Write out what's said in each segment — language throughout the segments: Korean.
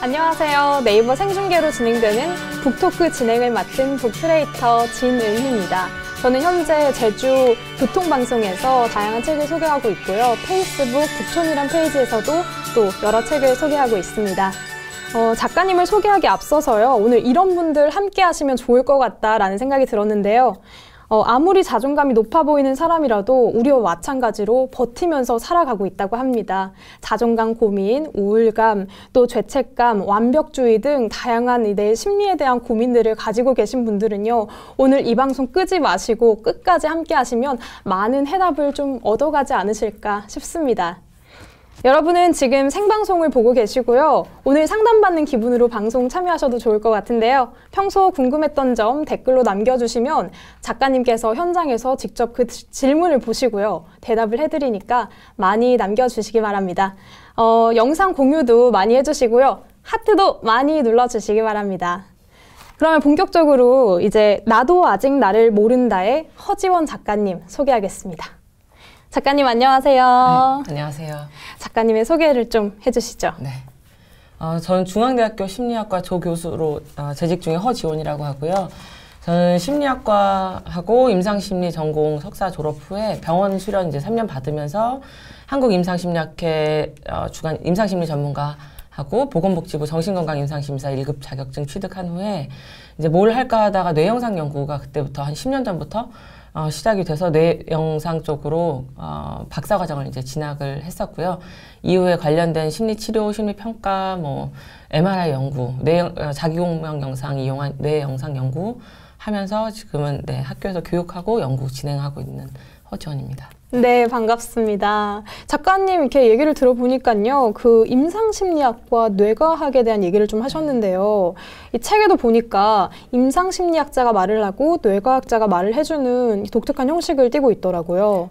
안녕하세요. 네이버 생중계로 진행되는 북토크 진행을 맡은 북큐레이터 진은희입니다. 저는 현재 제주 교통방송에서 다양한 책을 소개하고 있고요. 페이스북 북촌이란 페이지에서도 또 여러 책을 소개하고 있습니다. 작가님을 소개하기 앞서서요. 오늘 이런 분들 함께 하시면 좋을 것 같다라는 생각이 들었는데요. 아무리 자존감이 높아 보이는 사람이라도 우리와 마찬가지로 버티면서 살아가고 있다고 합니다. 자존감 고민, 우울감, 또 죄책감, 완벽주의 등 다양한 내 심리에 대한 고민들을 가지고 계신 분들은요. 오늘 이 방송 끄지 마시고 끝까지 함께 하시면 많은 해답을 좀 얻어가지 않으실까 싶습니다. 여러분은 지금 생방송을 보고 계시고요. 오늘 상담받는 기분으로 방송 참여하셔도 좋을 것 같은데요. 평소 궁금했던 점 댓글로 남겨주시면 작가님께서 현장에서 직접 그 질문을 보시고요. 대답을 해드리니까 많이 남겨주시기 바랍니다. 영상 공유도 많이 해주시고요. 하트도 많이 눌러주시기 바랍니다. 그러면 본격적으로 이제 나도 아직 나를 모른다의 허지원 작가님 소개하겠습니다. 작가님 안녕하세요. 네, 안녕하세요. 작가님의 소개를 좀 해주시죠. 네, 저는 중앙대학교 심리학과 조교수로 재직 중인 허지원이라고 하고요. 저는 심리학과하고 임상심리 전공 석사 졸업 후에 병원 수련 이제 3년 받으면서 한국임상심리학회 주관 임상심리 전문가하고 보건복지부 정신건강 임상심사 1급 자격증 취득한 후에 이제 뭘 할까 하다가 뇌영상 연구가 그때부터 한 10년 전부터 시작이 돼서 뇌영상 쪽으로 박사과정을 이제 진학을 했었고요. 이후에 관련된 심리치료, 심리평가, 뭐 MRI 연구, 자기공명 영상 이용한 뇌영상 연구 하면서 지금은 학교에서 교육하고 연구 진행하고 있는 허지원입니다. 네, 반갑습니다. 작가님 이렇게 얘기를 들어보니까요. 그 임상심리학과 뇌과학에 대한 얘기를 좀 하셨는데요. 이 책에도 보니까 임상심리학자가 말을 하고 뇌과학자가 말을 해주는 독특한 형식을 띠고 있더라고요.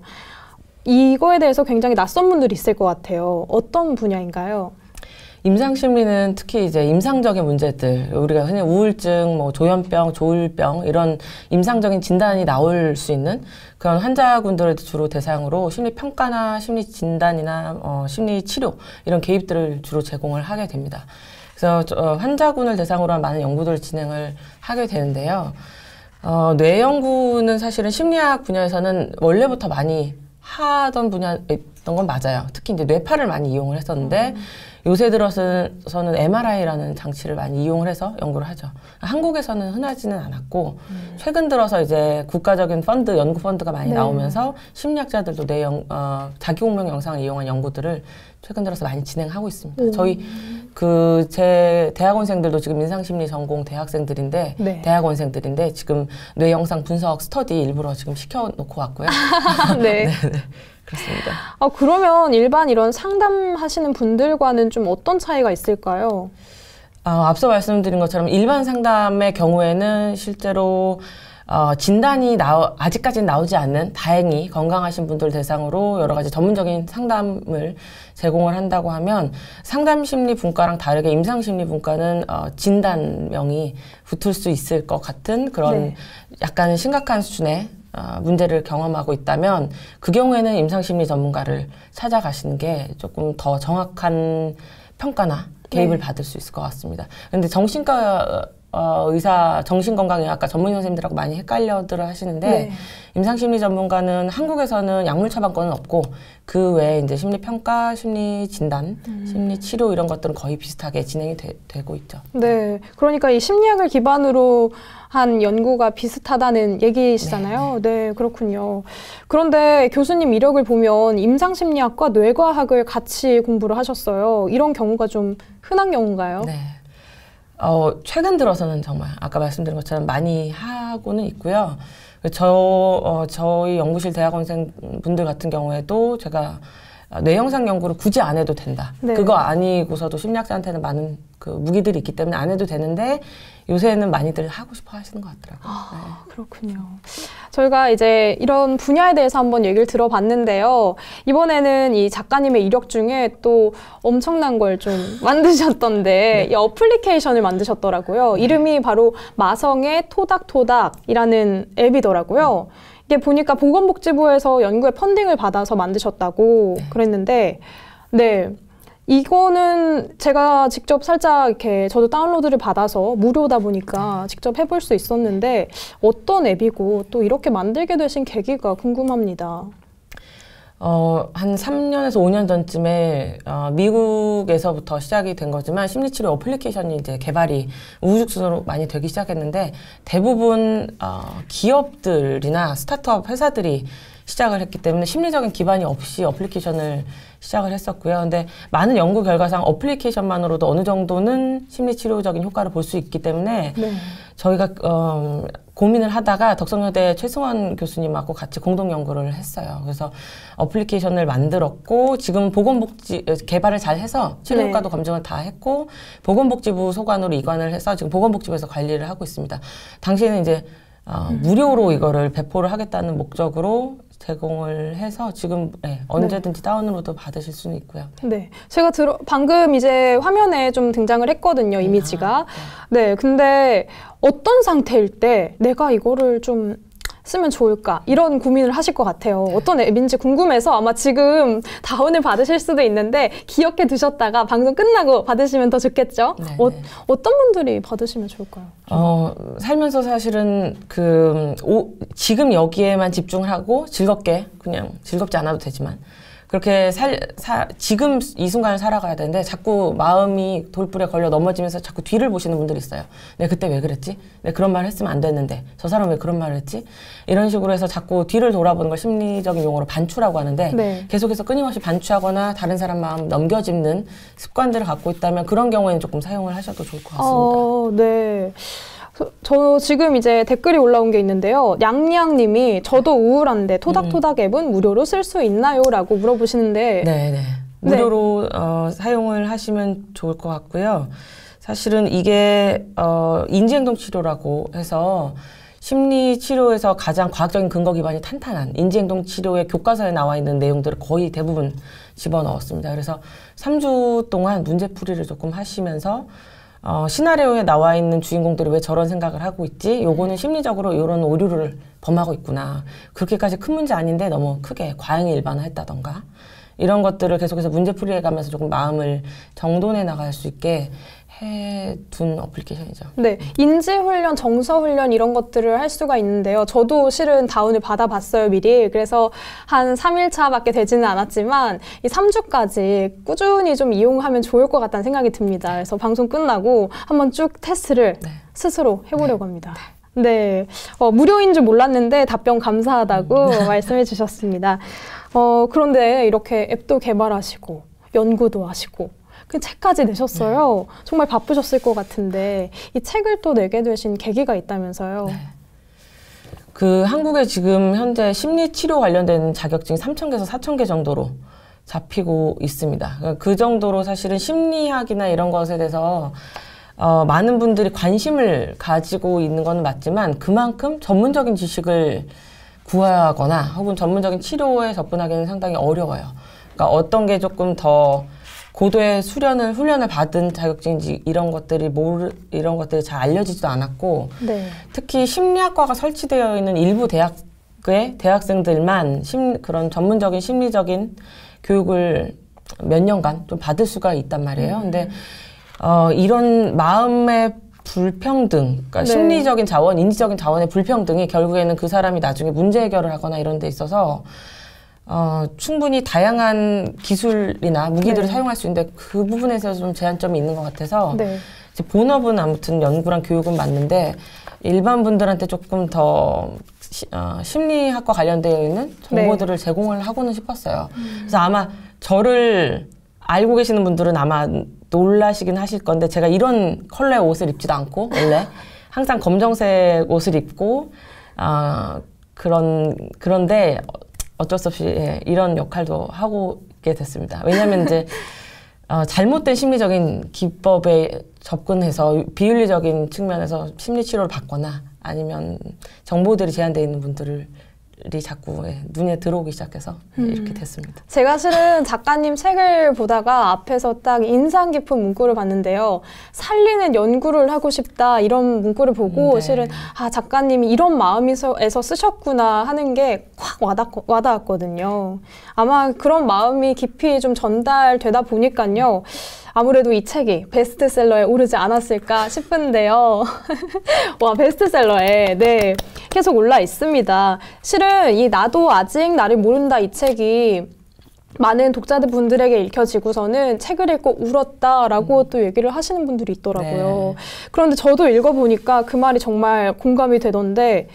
이거에 대해서 굉장히 낯선 분들이 있을 것 같아요. 어떤 분야인가요? 임상심리는 특히 이제 임상적인 문제들, 우리가 흔히 우울증, 뭐 조현병, 조울병 이런 임상적인 진단이 나올 수 있는 그런 환자군들을 주로 대상으로 심리평가나 심리진단이나 심리치료 이런 개입들을 주로 제공을 하게 됩니다. 그래서 환자군을 대상으로 한 많은 연구들을 진행을 하게 되는데요. 뇌 연구는 사실은 심리학 분야에서는 원래부터 많이 하던 분야였던 건 맞아요. 특히 이제 뇌파를 많이 이용을 했었는데 요새 들어서는 MRI라는 장치를 많이 이용을 해서 연구를 하죠. 한국에서는 흔하지는 않았고 최근 들어서 이제 국가적인 펀드, 연구 펀드가 많이 나오면서 심리학자들도 자기공명 영상을 이용한 연구들을 최근 들어서 많이 진행하고 있습니다. 저희 제 대학원생들도 지금 인상심리 전공 대학생들인데 대학원생들인데 지금 뇌 영상 분석 스터디 일부러 지금 시켜놓고 왔고요. 네. 그렇습니다. 그러면 일반 이런 상담하시는 분들과는 좀 어떤 차이가 있을까요? 앞서 말씀드린 것처럼 일반 상담의 경우에는 실제로 진단이 아직까지는 나오지 않는 다행히 건강하신 분들 대상으로 여러 가지 전문적인 상담을 제공을 한다고 하면 상담심리 분과랑 다르게 임상심리 분과는 진단명이 붙을 수 있을 것 같은 그런 약간 심각한 수준의 문제를 경험하고 있다면 그 경우에는 임상심리 전문가를 찾아가시는 게 조금 더 정확한 평가나 개입을 받을 수 있을 것 같습니다. 근데 정신과 정신건강의학과 전문 선생님들하고 많이 헷갈려들 하시는데 임상심리 전문가는 한국에서는 약물 처방권은 없고 그 외에 이제 심리평가, 심리진단, 심리치료 이런 것들은 거의 비슷하게 진행이 되고 있죠. 네, 그러니까 이 심리학을 기반으로 한 연구가 비슷하다는 얘기시잖아요. 네, 그렇군요. 그런데 교수님 이력을 보면 임상심리학과 뇌과학을 같이 공부를 하셨어요. 이런 경우가 좀 흔한 경우인가요? 네. 최근 들어서는 정말 아까 말씀드린 것처럼 많이 하고는 있고요. 저희 연구실 대학원생 분들 같은 경우에도 제가 뇌영상 연구를 굳이 안 해도 된다. 그거 아니고서도 심리학자한테는 많은 그 무기들이 있기 때문에 안 해도 되는데 요새는 많이들 하고 싶어 하시는 것 같더라고요. 그렇군요. 저희가 이제 이런 분야에 대해서 한번 얘기를 들어봤는데요. 이번에는 이 작가님의 이력 중에 또 엄청난 걸 좀 만드셨던데 이 어플리케이션을 만드셨더라고요. 이름이 바로 마성의 토닥토닥이라는 앱이더라고요. 이게 보니까 보건복지부에서 연구에 펀딩을 받아서 만드셨다고 그랬는데 이거는 제가 직접 살짝 이렇게 저도 다운로드를 받아서 무료다 보니까 직접 해볼 수 있었는데 어떤 앱이고 또 이렇게 만들게 되신 계기가 궁금합니다. 한 3년에서 5년 전쯤에 미국에서부터 시작이 된 거지만 심리치료 어플리케이션이 이제 개발이 우후죽순으로 많이 되기 시작했는데 대부분 기업들이나 스타트업 회사들이 시작을 했기 때문에 심리적인 기반이 없이 어플리케이션을 시작을 했었고요. 근데 많은 연구 결과상 어플리케이션만으로도 어느 정도는 심리치료적인 효과를 볼 수 있기 때문에 네. 저희가 고민을 하다가 덕성여대 최승원 교수님하고 같이 공동 연구를 했어요. 그래서 어플리케이션을 만들었고 지금 보건복지 개발을 잘 해서 치료 네. 효과도 검증을 다 했고 보건복지부 소관으로 이관을 해서 지금 보건복지부에서 관리를 하고 있습니다. 당시에는 이제 무료로 이거를 배포를 하겠다는 목적으로 제공을 해서 지금 언제든지 다운로드 받으실 수는 있고요. 네. 제가 방금 이제 화면에 좀 등장을 했거든요, 이미지가. 네. 근데 어떤 상태일 때 내가 이거를 좀 쓰면 좋을까? 이런 고민을 하실 것 같아요. 어떤 앱인지 궁금해서 아마 지금 다운을 받으실 수도 있는데 기억해 두셨다가 방송 끝나고 받으시면 더 좋겠죠? 어떤 분들이 받으시면 좋을까요? 살면서 사실은 지금 여기에만 집중을 하고 즐겁게 그냥 즐겁지 않아도 되지만 그렇게 지금 이 순간을 살아가야 되는데 자꾸 마음이 돌불에 걸려 넘어지면서 자꾸 뒤를 보시는 분들이 있어요. 내가 그때 왜 그랬지? 내가 그런 말을 했으면 안 됐는데 저 사람 왜 그런 말을 했지? 이런 식으로 해서 자꾸 뒤를 돌아보는 걸 심리적인 용어로 반추라고 하는데 네. 계속해서 끊임없이 반추하거나 다른 사람 마음 넘겨짚는 습관들을 갖고 있다면 그런 경우에는 조금 사용을 하셔도 좋을 것 같습니다. 네. 저 지금 이제 댓글이 올라온 게 있는데요. 냥냥님이 저도 우울한데 토닥토닥 앱은 무료로 쓸 수 있나요? 라고 물어보시는데 네네. 무료로 사용을 하시면 좋을 것 같고요. 사실은 이게 인지행동 치료라고 해서 심리 치료에서 가장 과학적인 근거 기반이 탄탄한 인지행동 치료의 교과서에 나와 있는 내용들을 거의 대부분 집어넣었습니다. 그래서 3주 동안 문제풀이를 조금 하시면서 시나리오에 나와 있는 주인공들이 왜 저런 생각을 하고 있지? 요거는 심리적으로 이런 오류를 범하고 있구나. 그렇게까지 큰 문제 아닌데 너무 크게 과잉 일반화했다던가 이런 것들을 계속해서 문제풀이해 가면서 조금 마음을 정돈해 나갈 수 있게 해둔 어플리케이션이죠. 네, 인지훈련, 정서훈련 이런 것들을 할 수가 있는데요. 저도 실은 다운을 받아봤어요, 미리. 그래서 한 3일차밖에 되지는 않았지만 이 3주까지 꾸준히 좀 이용하면 좋을 것 같다는 생각이 듭니다. 그래서 방송 끝나고 한번 쭉 테스트를 스스로 해보려고 합니다. 네, 무료인 줄 몰랐는데 답변 감사하다고 말씀해 주셨습니다. 그런데 이렇게 앱도 개발하시고 연구도 하시고 그 책까지 내셨어요. 정말 바쁘셨을 것 같은데 이 책을 또 내게 되신 계기가 있다면서요. 한국에 지금 현재 심리치료 관련된 자격증이 3,000개에서 4,000개 정도로 잡히고 있습니다. 그 정도로 사실은 심리학이나 이런 것에 대해서 많은 분들이 관심을 가지고 있는 건 맞지만 그만큼 전문적인 지식을 구하거나 혹은 전문적인 치료에 접근하기는 상당히 어려워요. 그러니까 어떤 게 조금 더 고도의 훈련을 받은 자격증인지 이런 것들이 잘 알려지지도 않았고 특히 심리학과가 설치되어 있는 일부 대학의 대학생들만 그런 전문적인 심리적인 교육을 몇 년간 좀 받을 수가 있단 말이에요. 근데 이런 마음의 불평등, 그러니까 심리적인 자원, 인지적인 자원의 불평등이 결국에는 그 사람이 나중에 문제 해결을 하거나 이런 데 있어서 충분히 다양한 기술이나 무기들을 사용할 수 있는데 그 부분에서 좀 제한점이 있는 것 같아서 이제 본업은 아무튼 연구랑 교육은 맞는데 일반 분들한테 조금 더 심리학과 관련되어 있는 정보들을 제공을 하고는 싶었어요. 그래서 아마 저를 알고 계시는 분들은 아마 놀라시긴 하실 건데 제가 이런 컬러의 옷을 입지도 않고 원래 항상 검정색 옷을 입고 그런데 어쩔 수 없이 이런 역할도 하고 있게 됐습니다. 왜냐하면 이제 잘못된 심리적인 기법에 접근해서 비윤리적인 측면에서 심리치료를 받거나 아니면 정보들이 제한되어 있는 분들을 자꾸 눈에 들어오기 시작해서 이렇게 됐습니다. 제가 실은 작가님 책을 보다가 앞에서 딱 인상 깊은 문구를 봤는데요. 살리는 연구를 하고 싶다 이런 문구를 보고 네. 실은 작가님이 이런 마음에서 쓰셨구나 하는 게 확 와닿았거든요. 아마 그런 마음이 깊이 좀 전달되다 보니까요. 아무래도 이 책이 베스트셀러에 오르지 않았을까 싶은데요. 와, 베스트셀러에 네, 계속 올라 있습니다. 실은 이 나도 아직 나를 모른다 이 책이 많은 독자들 분들에게 읽혀지고서는 책을 읽고 울었다라고 또 얘기를 하시는 분들이 있더라고요. 네. 그런데 저도 읽어보니까 그 말이 정말 공감이 되던데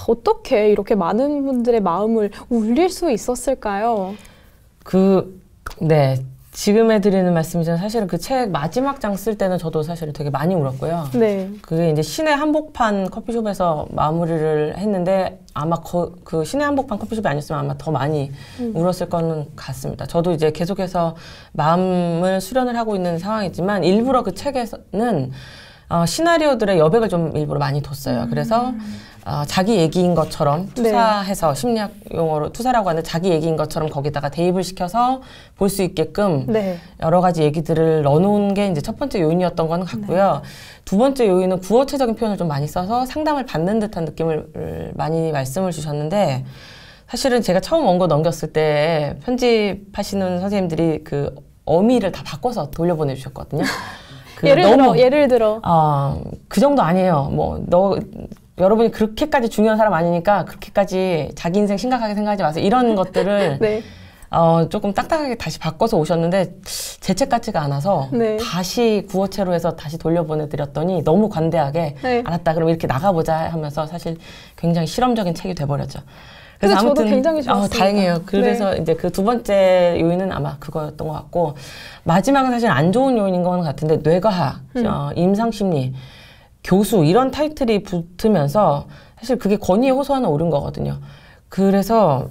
어떻게 이렇게 많은 분들의 마음을 울릴 수 있었을까요? 네. 지금 해드리는 말씀이지만 사실은 그 책 마지막 장 쓸 때는 저도 사실은 되게 많이 울었고요. 네. 그게 이제 신의 한복판 커피숍에서 마무리를 했는데 아마 그 신의 한복판 커피숍이 아니었으면 아마 더 많이 울었을 거는 같습니다. 저도 이제 계속해서 마음을 수련을 하고 있는 상황이지만 일부러 그 책에서는 시나리오들의 여백을 좀 일부러 많이 뒀어요. 그래서 자기 얘기인 것처럼 투사해서 심리학 용어로 투사라고 하는데 자기 얘기인 것처럼 거기다가 대입을 시켜서 볼 수 있게끔 여러 가지 얘기들을 넣어놓은 게 이제 첫 번째 요인이었던 건 같고요. 두 번째 요인은 구어체적인 표현을 좀 많이 써서 상담을 받는 듯한 느낌을 많이 말씀을 주셨는데 사실은 제가 처음 원고 넘겼을 때 편집하시는 선생님들이 그 어미를 다 바꿔서 돌려보내주셨거든요. 예를 들어. 그 정도 아니에요. 여러분이 그렇게까지 중요한 사람 아니니까 그렇게까지 자기 인생 심각하게 생각하지 마세요. 이런 것들을 네. 조금 딱딱하게 다시 바꿔서 오셨는데 제 책 같지가 않아서 다시 구어체로 해서 다시 돌려보내드렸더니 너무 관대하게 알았다 그럼 이렇게 나가보자 하면서 사실 굉장히 실험적인 책이 돼버렸죠. 그래서 저도 굉장히 좋았습니다. 다행이에요. 그래서 이제 그 두 번째 요인은 아마 그거였던 것 같고 마지막은 사실 안 좋은 요인인 것 같은데 뇌과학, 임상심리, 교수 이런 타이틀이 붙으면서 사실 그게 권위에 호소하는 오른 거거든요. 그래서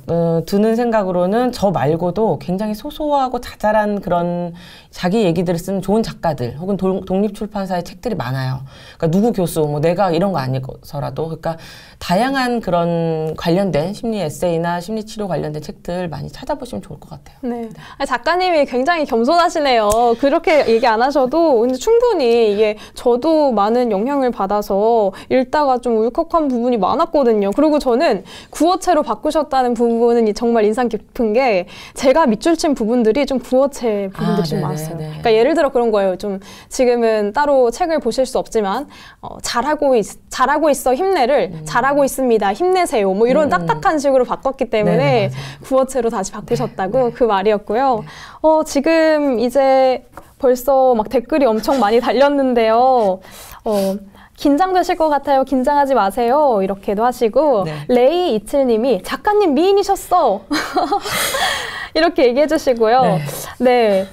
드는 생각으로는 저 말고도 굉장히 소소하고 자잘한 그런 자기 얘기들을 쓰는 좋은 작가들 혹은 독립출판사의 책들이 많아요. 그러니까 누구 교수, 내가 이런 거 아니고서라도 그러니까 다양한 그런 관련된 심리 에세이나 심리치료 관련된 책들 많이 찾아보시면 좋을 것 같아요. 네. 작가님이 굉장히 겸손하시네요. 그렇게 얘기 안 하셔도 근데 충분히 이게 저도 많은 영향을 받아서 읽다가 좀 울컥한 부분이 많았거든요. 그리고 저는 구어체로 바꾸셨다는 부분은 정말 인상 깊은 게 제가 밑줄 친 부분들이 좀 구어체 부분들이 좀 많았어요. 그러니까 예를 들어 그런 거예요. 좀 지금은 따로 책을 보실 수 없지만 잘하고 있어 힘내를 잘하고 있습니다. 힘내세요. 이런 딱딱한 식으로 바꿨기 때문에 구어체로 다시 바꾸셨다고 그 말이었고요. 지금 이제 벌써 막 댓글이 엄청 많이 달렸는데요. 긴장되실 것 같아요. 긴장하지 마세요. 이렇게도 하시고 레이 이칠님이 작가님 미인이셨어. 이렇게 얘기해 주시고요.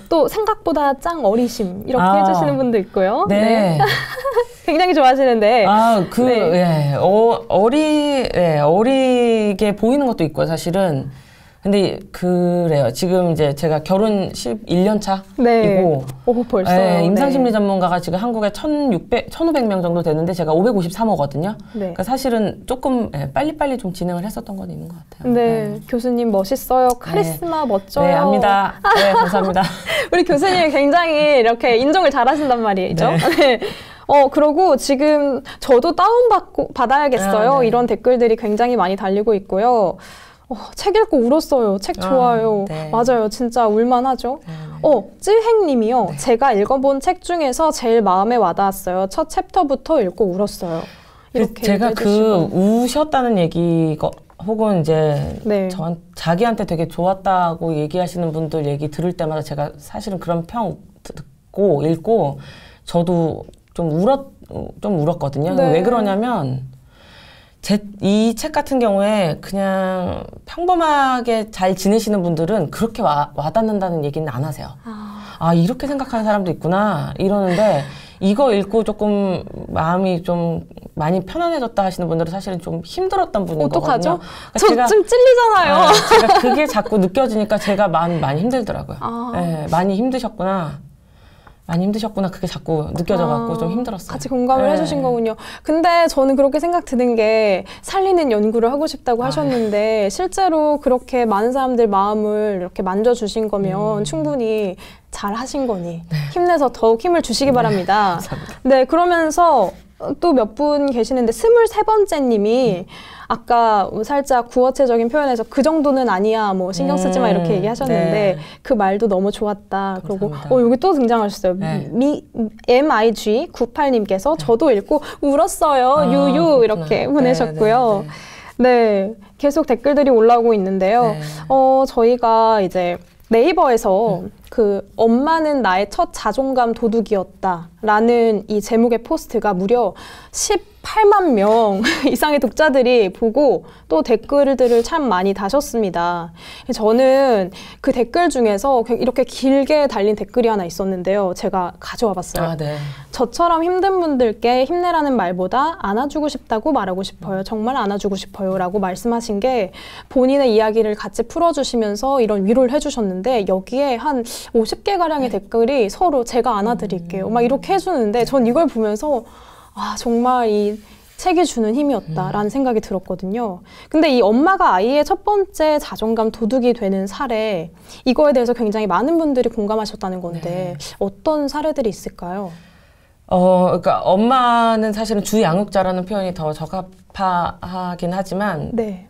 또 생각보다 짱 어리심 이렇게 해주시는 분도 있고요. 굉장히 좋아하시는데. 어리게 보이는 것도 있고요, 사실은. 근데 그래요. 지금 이제 제가 결혼 11년 차이고 벌써요. 임상심리 전문가가 지금 한국에 1,500명 정도 되는데 제가 553호거든요. 그러니까 사실은 조금 빨리빨리 좀 진행을 했었던 건 있는 것 같아요. 교수님 멋있어요. 카리스마 멋져요. 네, 압니다. 네, 감사합니다. 우리 교수님이 굉장히 이렇게 인정을 잘하신단 말이죠. 그러고 지금 저도 받아야겠어요. 이런 댓글들이 굉장히 많이 달리고 있고요. 책 읽고 울었어요. 책 좋아요. 맞아요. 진짜 울만하죠. 찔행님이요. 제가 읽어본 책 중에서 제일 마음에 와닿았어요. 첫 챕터부터 읽고 울었어요. 이렇게 제가 우셨다는 얘기 혹은 이제 자기한테 되게 좋았다고 얘기하시는 분들 얘기 들을 때마다 제가 사실은 그런 평 듣고 읽고 저도 좀 울었거든요. 왜 그러냐면 이 책 같은 경우에 그냥 평범하게 잘 지내시는 분들은 그렇게 와닿는다는 얘기는 안 하세요. 이렇게 생각하는 사람도 있구나 이러는데 이거 읽고 조금 마음이 좀 많이 편안해졌다 하시는 분들은 사실은 좀 힘들었던 분인 거거든요. 저 좀 찔리잖아요. 제가 그게 자꾸 느껴지니까 제가 많이 힘들더라고요. 많이 힘드셨구나. 많이 힘드셨구나. 그게 자꾸 느껴져갖고 좀 힘들었어요. 같이 공감을 네. 해주신 거군요. 근데 저는 그렇게 생각 드는 게 살리는 연구를 하고 싶다고 하셨는데 실제로 그렇게 많은 사람들 마음을 이렇게 만져주신 거면 충분히 잘 하신 거니 힘내서 더욱 힘을 주시기 바랍니다. 감사합니다. 네, 그러면서 또 몇 분 계시는데 23번째님이 아까 살짝 구어체적인 표현에서 그 정도는 아니야 뭐 신경 쓰지 마 이렇게 얘기하셨는데 네. 그 말도 너무 좋았다. 그리고 감사합니다. 여기 또 등장하셨어요. 네. MIG98님께서 저도 읽고 울었어요. 유유 그렇구나. 이렇게 보내셨고요. 네, 계속 댓글들이 올라오고 있는데요. 네. 저희가 이제 네이버에서 그 엄마는 나의 첫 자존감 도둑이었다라는 이 제목의 포스트가 무려 18만 명 이상의 독자들이 보고 또 댓글들을 참 많이 다셨습니다. 저는 그 댓글 중에서 이렇게 길게 달린 댓글이 하나 있었는데요. 제가 가져와 봤어요. 아, 네. 저처럼 힘든 분들께 힘내라는 말보다 안아주고 싶다고 말하고 싶어요. 정말 안아주고 싶어요. 라고 말씀하신 게 본인의 이야기를 같이 풀어주시면서 이런 위로를 해주셨는데 여기에 한 50개가량의 댓글이 서로 제가 안아드릴게요. 막 이렇게 해주는데 전 이걸 보면서 아, 정말 이 책이 주는 힘이었다라는 생각이 들었거든요. 근데 이 엄마가 아이의 첫 번째 자존감 도둑이 되는 사례, 이거에 대해서 굉장히 많은 분들이 공감하셨다는 건데 어떤 사례들이 있을까요? 그러니까 엄마는 사실은 주양육자라는 표현이 더 적합하긴 하지만 네.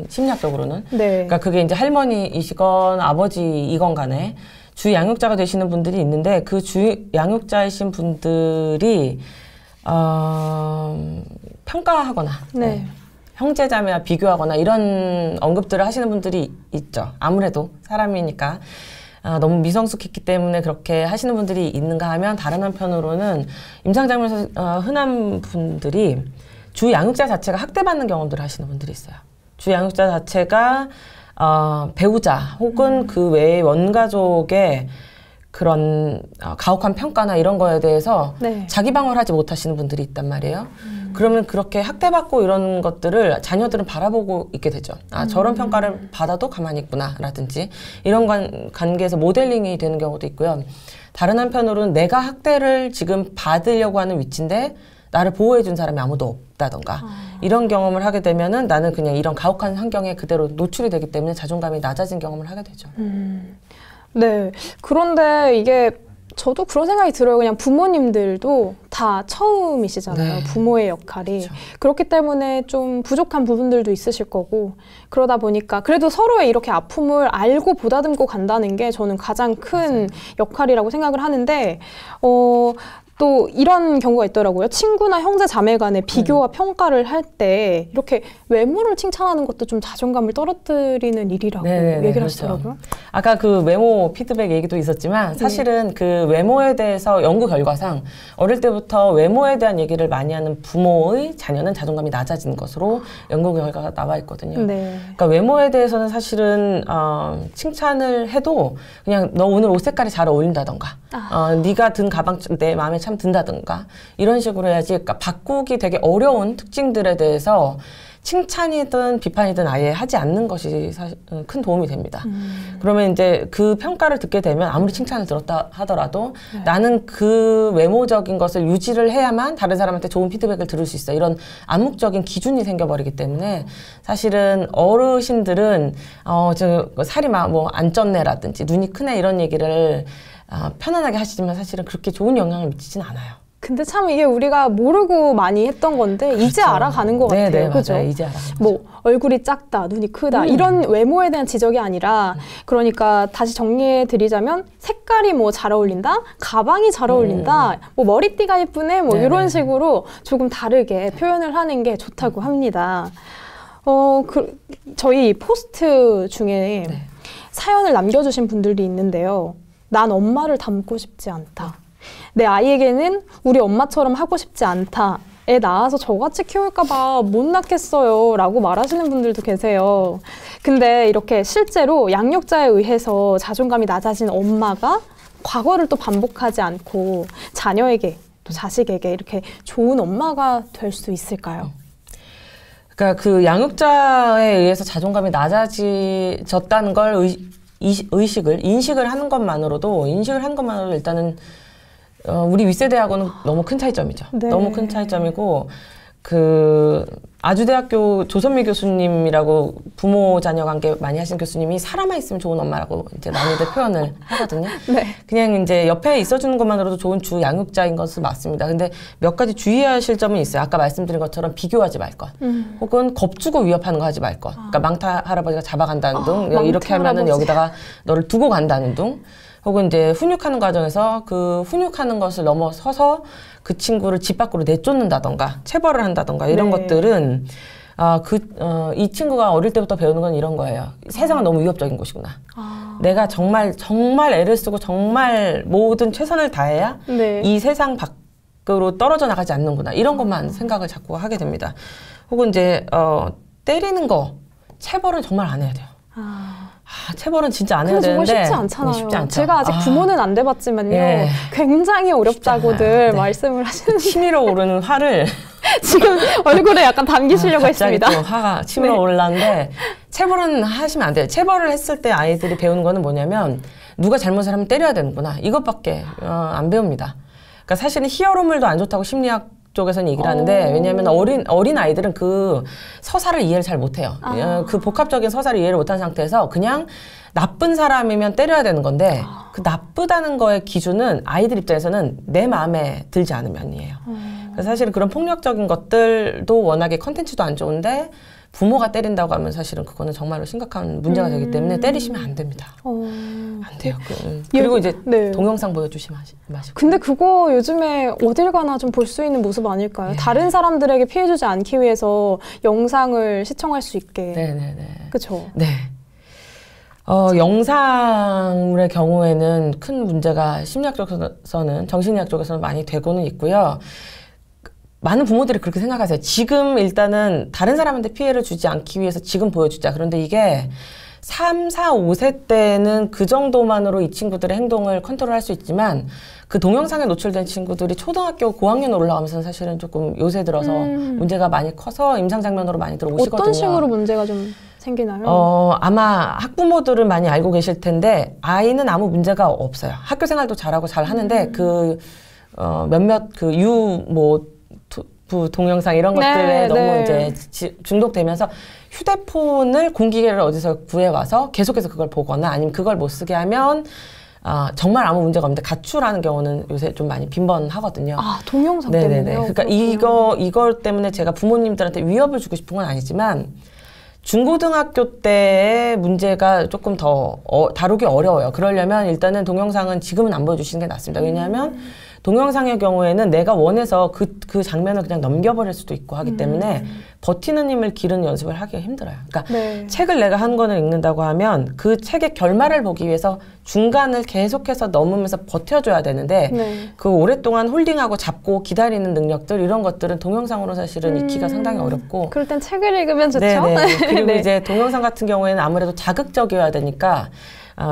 심리학적으로는 네. 그러니까 그게 이제 할머니이시건 아버지이건 간에 주양육자가 되시는 분들이 있는데 그 주양육자이신 분들이 평가하거나 네. 형제자매와 비교하거나 이런 언급들을 하시는 분들이 있죠. 아무래도 사람이니까 너무 미성숙했기 때문에 그렇게 하시는 분들이 있는가 하면 다른 한편으로는 임상장면에서 흔한 분들이 주양육자 자체가 학대받는 경험들을 하시는 분들이 있어요. 주양육자 자체가 배우자 혹은 그 외의 원가족의 그런 가혹한 평가나 이런 거에 대해서 네. 자기 방어를 하지 못하시는 분들이 있단 말이에요. 그러면 그렇게 학대받고 이런 것들을 자녀들은 바라보고 있게 되죠. 아, 저런 평가를 받아도 가만히 있구나 라든지 이런 관계에서 모델링이 되는 경우도 있고요. 다른 한편으로는 내가 학대를 지금 받으려고 하는 위치인데 나를 보호해 준 사람이 아무도 없다던가 이런 경험을 하게 되면은 나는 그냥 이런 가혹한 환경에 그대로 노출이 되기 때문에 자존감이 낮아진 경험을 하게 되죠. 네. 그런데 이게 저도 그런 생각이 들어요. 그냥 부모님들도 다 처음이시잖아요. 네. 부모의 역할이. 그렇죠. 그렇기 때문에 좀 부족한 부분들도 있으실 거고 그러다 보니까 그래도 서로의 이렇게 아픔을 알고 보다듬고 간다는 게 저는 가장 큰 역할이라고 생각을 하는데 또 이런 경우가 있더라고요. 친구나 형제 자매 간의 비교와 평가를 할 때 이렇게 외모를 칭찬하는 것도 좀 자존감을 떨어뜨리는 일이라고 얘기를 그렇죠. 하시더라고요. 아까 그 외모 피드백 얘기도 있었지만 사실은 그 외모에 대해서 연구 결과상 어릴 때부터 외모에 대한 얘기를 많이 하는 부모의 자녀는 자존감이 낮아진 것으로 연구 결과가 나와 있거든요. 네. 그러니까 외모에 대해서는 사실은 칭찬을 해도 그냥 너 오늘 옷 색깔이 잘 어울린다던가 네가 든 가방 내 마음에 참 든다던가 이런 식으로 해야지. 그러니까 바꾸기 되게 어려운 특징들에 대해서 칭찬이든 비판이든 아예 하지 않는 것이 사실 큰 도움이 됩니다. 그러면 이제 그 평가를 듣게 되면 아무리 칭찬을 들었다 하더라도 나는 그 외모적인 것을 유지를 해야만 다른 사람한테 좋은 피드백을 들을 수 있어. 이런 암묵적인 기준이 생겨버리기 때문에 사실은 어르신들은 저 살이 막 뭐 안 쪘네라든지 눈이 크네 이런 얘기를 편안하게 하시지만 사실은 그렇게 좋은 영향을 미치진 않아요. 근데 참 이게 우리가 모르고 많이 했던 건데 이제 알아가는 것 같아요. 네, 그죠? 맞아요. 이제 알아가는 거죠. 뭐 얼굴이 작다, 눈이 크다 이런 외모에 대한 지적이 아니라 그러니까 다시 정리해 드리자면 색깔이 뭐 잘 어울린다, 가방이 잘 어울린다, 뭐 머리띠가 예쁘네, 뭐 이런 식으로 조금 다르게 표현을 하는 게 좋다고 합니다. 저희 포스트 중에 사연을 남겨주신 분들이 있는데요. 난 엄마를 닮고 싶지 않다. 내 아이에게는 우리 엄마처럼 하고 싶지 않다. 애 낳아서 저같이 키울까 봐 못 낳겠어요. 라고 말하시는 분들도 계세요. 근데 이렇게 실제로 양육자에 의해서 자존감이 낮아진 엄마가 과거를 또 반복하지 않고 자녀에게 또 자식에게 이렇게 좋은 엄마가 될 수 있을까요? 그러니까 그 양육자에 의해서 자존감이 낮아졌다는 걸 인식을 하는 것만으로도 일단은 우리 윗세대하고는 너무 큰 차이점이죠. 네. 너무 큰 차이점이고 아주대학교 조선미 교수님이라고 부모 자녀 관계 많이 하신 교수님이 사람만 있으면 좋은 엄마라고 이제 많이들 표현을 하거든요. 네. 그냥 이제 옆에 있어주는 것만으로도 좋은 주 양육자인 것은 맞습니다. 근데 몇 가지 주의하실 점은 있어요. 아까 말씀드린 것처럼 비교하지 말 것, 혹은 겁주고 위협하는 거 하지 말 것. 그러니까 망타 할아버지가 잡아간다는 둥, 이렇게 하면은 할아버지. 여기다가 너를 두고 간다는 둥. 혹은 이제 훈육하는 과정에서 그 훈육하는 것을 넘어서서 그 친구를 집 밖으로 내쫓는다던가 체벌을 한다던가 이런 네. 것들은 이 친구가 어릴 때부터 배우는 건 이런 거예요. 세상은 너무 위협적인 곳이구나. 내가 정말 애를 쓰고 정말 모든 최선을 다해야 네. 이 세상 밖으로 떨어져 나가지 않는구나. 이런 것만 생각을 자꾸 하게 됩니다. 혹은 이제 때리는 거, 체벌은 정말 안 해야 돼요. 체벌은 진짜 안 해야 근데 정말 되는데 쉽지 않잖아요. 쉽지 않죠. 제가 아직 부모는 안 돼봤지만요. 예. 굉장히 어렵다고들 네. 말씀을 하시는데 치밀어 오르는 화를 지금 얼굴에 약간 담기시려고 갑자기 했습니다. 또 화가 치밀어 네. 오르는데 체벌은 하시면 안 돼요. 체벌을 했을 때 아이들이 배우는 거는 뭐냐면 누가 잘못을 하면 때려야 되는구나. 이것밖에 안 배웁니다. 그러니까 사실은 히어로물도 안 좋다고 심리학 쪽에서는 얘기를 하는데 왜냐하면 어린 아이들은 그 서사를 이해를 잘 못해요. 그 복합적인 서사를 이해를 못한 상태에서 그냥 나쁜 사람이면 때려야 되는 건데 그 나쁘다는 거의 기준은 아이들 입장에서는 내 마음에 들지 않으면이에요. 그래서 사실은 그런 폭력적인 것들도 워낙에 컨텐츠도 안 좋은데 부모가 때린다고 하면 사실은 그거는 정말로 심각한 문제가 되기 때문에 때리시면 안 됩니다. 안 돼요. 그리고 이제 네. 동영상 보여주시면 마시고. 근데 그거 요즘에 어딜 가나 좀 볼 수 있는 모습 아닐까요? 네. 다른 사람들에게 피해주지 않기 위해서 영상을 시청할 수 있게. 네네네. 그렇죠. 네. 영상물의 경우에는 큰 문제가 심리학 쪽에서는 정신의학 쪽에서는 많이 되고는 있고요. 많은 부모들이 그렇게 생각하세요. 지금 일단은 다른 사람한테 피해를 주지 않기 위해서 지금 보여주자. 그런데 이게 3, 4, 5세 때는 그 정도만으로 이 친구들의 행동을 컨트롤할 수 있지만 그 동영상에 노출된 친구들이 초등학교 고학년 올라가면서는 사실은 조금 요새 들어서 문제가 많이 커서 임상 장면으로 많이들 오시거든요. 어떤 식으로 문제가 좀 생기나요? 아마 학부모들은 많이 알고 계실 텐데 아이는 아무 문제가 없어요. 학교 생활도 잘하고 잘 하는데 몇몇 동영상 이런 것들에 너무 이제 중독되면서 휴대폰을 공기계를 어디서 구해와서 계속해서 그걸 보거나 아니면 그걸 못 쓰게 하면 정말 아무 문제가 없는데 가출하는 경우는 요새 좀 많이 빈번하거든요. 동영상 네네네. 때문에요? 그러니까 이걸 때문에 제가 부모님들한테 위협을 주고 싶은 건 아니지만 중고등학교 때의 문제가 조금 더 다루기 어려워요. 그러려면 일단은 동영상은 지금은 안 보여주시는 게 낫습니다. 왜냐하면 동영상의 경우에는 내가 원해서 그 장면을 그냥 넘겨버릴 수도 있고 하기 때문에 버티는 힘을 기르는 연습을 하기가 힘들어요. 그러니까 책을 내가 한 권을 읽는다고 하면 그 책의 결말을 보기 위해서 중간을 계속해서 넘으면서 버텨줘야 되는데 그 오랫동안 홀딩하고 잡고 기다리는 능력들 이런 것들은 동영상으로 사실은 익히기가 상당히 어렵고 그럴 땐 책을 읽으면 좋죠? 네네. 그리고 이제 동영상 같은 경우에는 아무래도 자극적이어야 되니까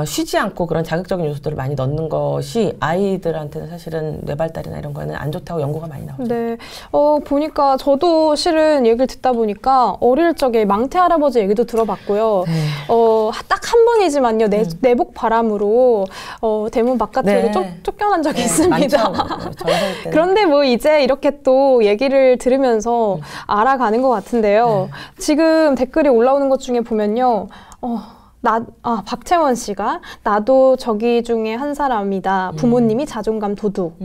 쉬지 않고 그런 자극적인 요소들을 많이 넣는 것이 아이들한테는 사실은 뇌발달이나 이런 거에는 안 좋다고 연구가 많이 나오죠. 네. 보니까 저도 실은 얘기를 듣다 보니까 어릴 적에 망태 할아버지 얘기도 들어봤고요. 딱 한 번이지만요. 내복 바람으로 대문 바깥으로 쫓겨난 적이 있습니다. 그런데 뭐 이제 이렇게 또 얘기를 들으면서 알아가는 것 같은데요. 지금 댓글이 올라오는 것 중에 보면요. 박채원 씨가 나도 저기 중에 한 사람이다. 부모님이 자존감 도둑.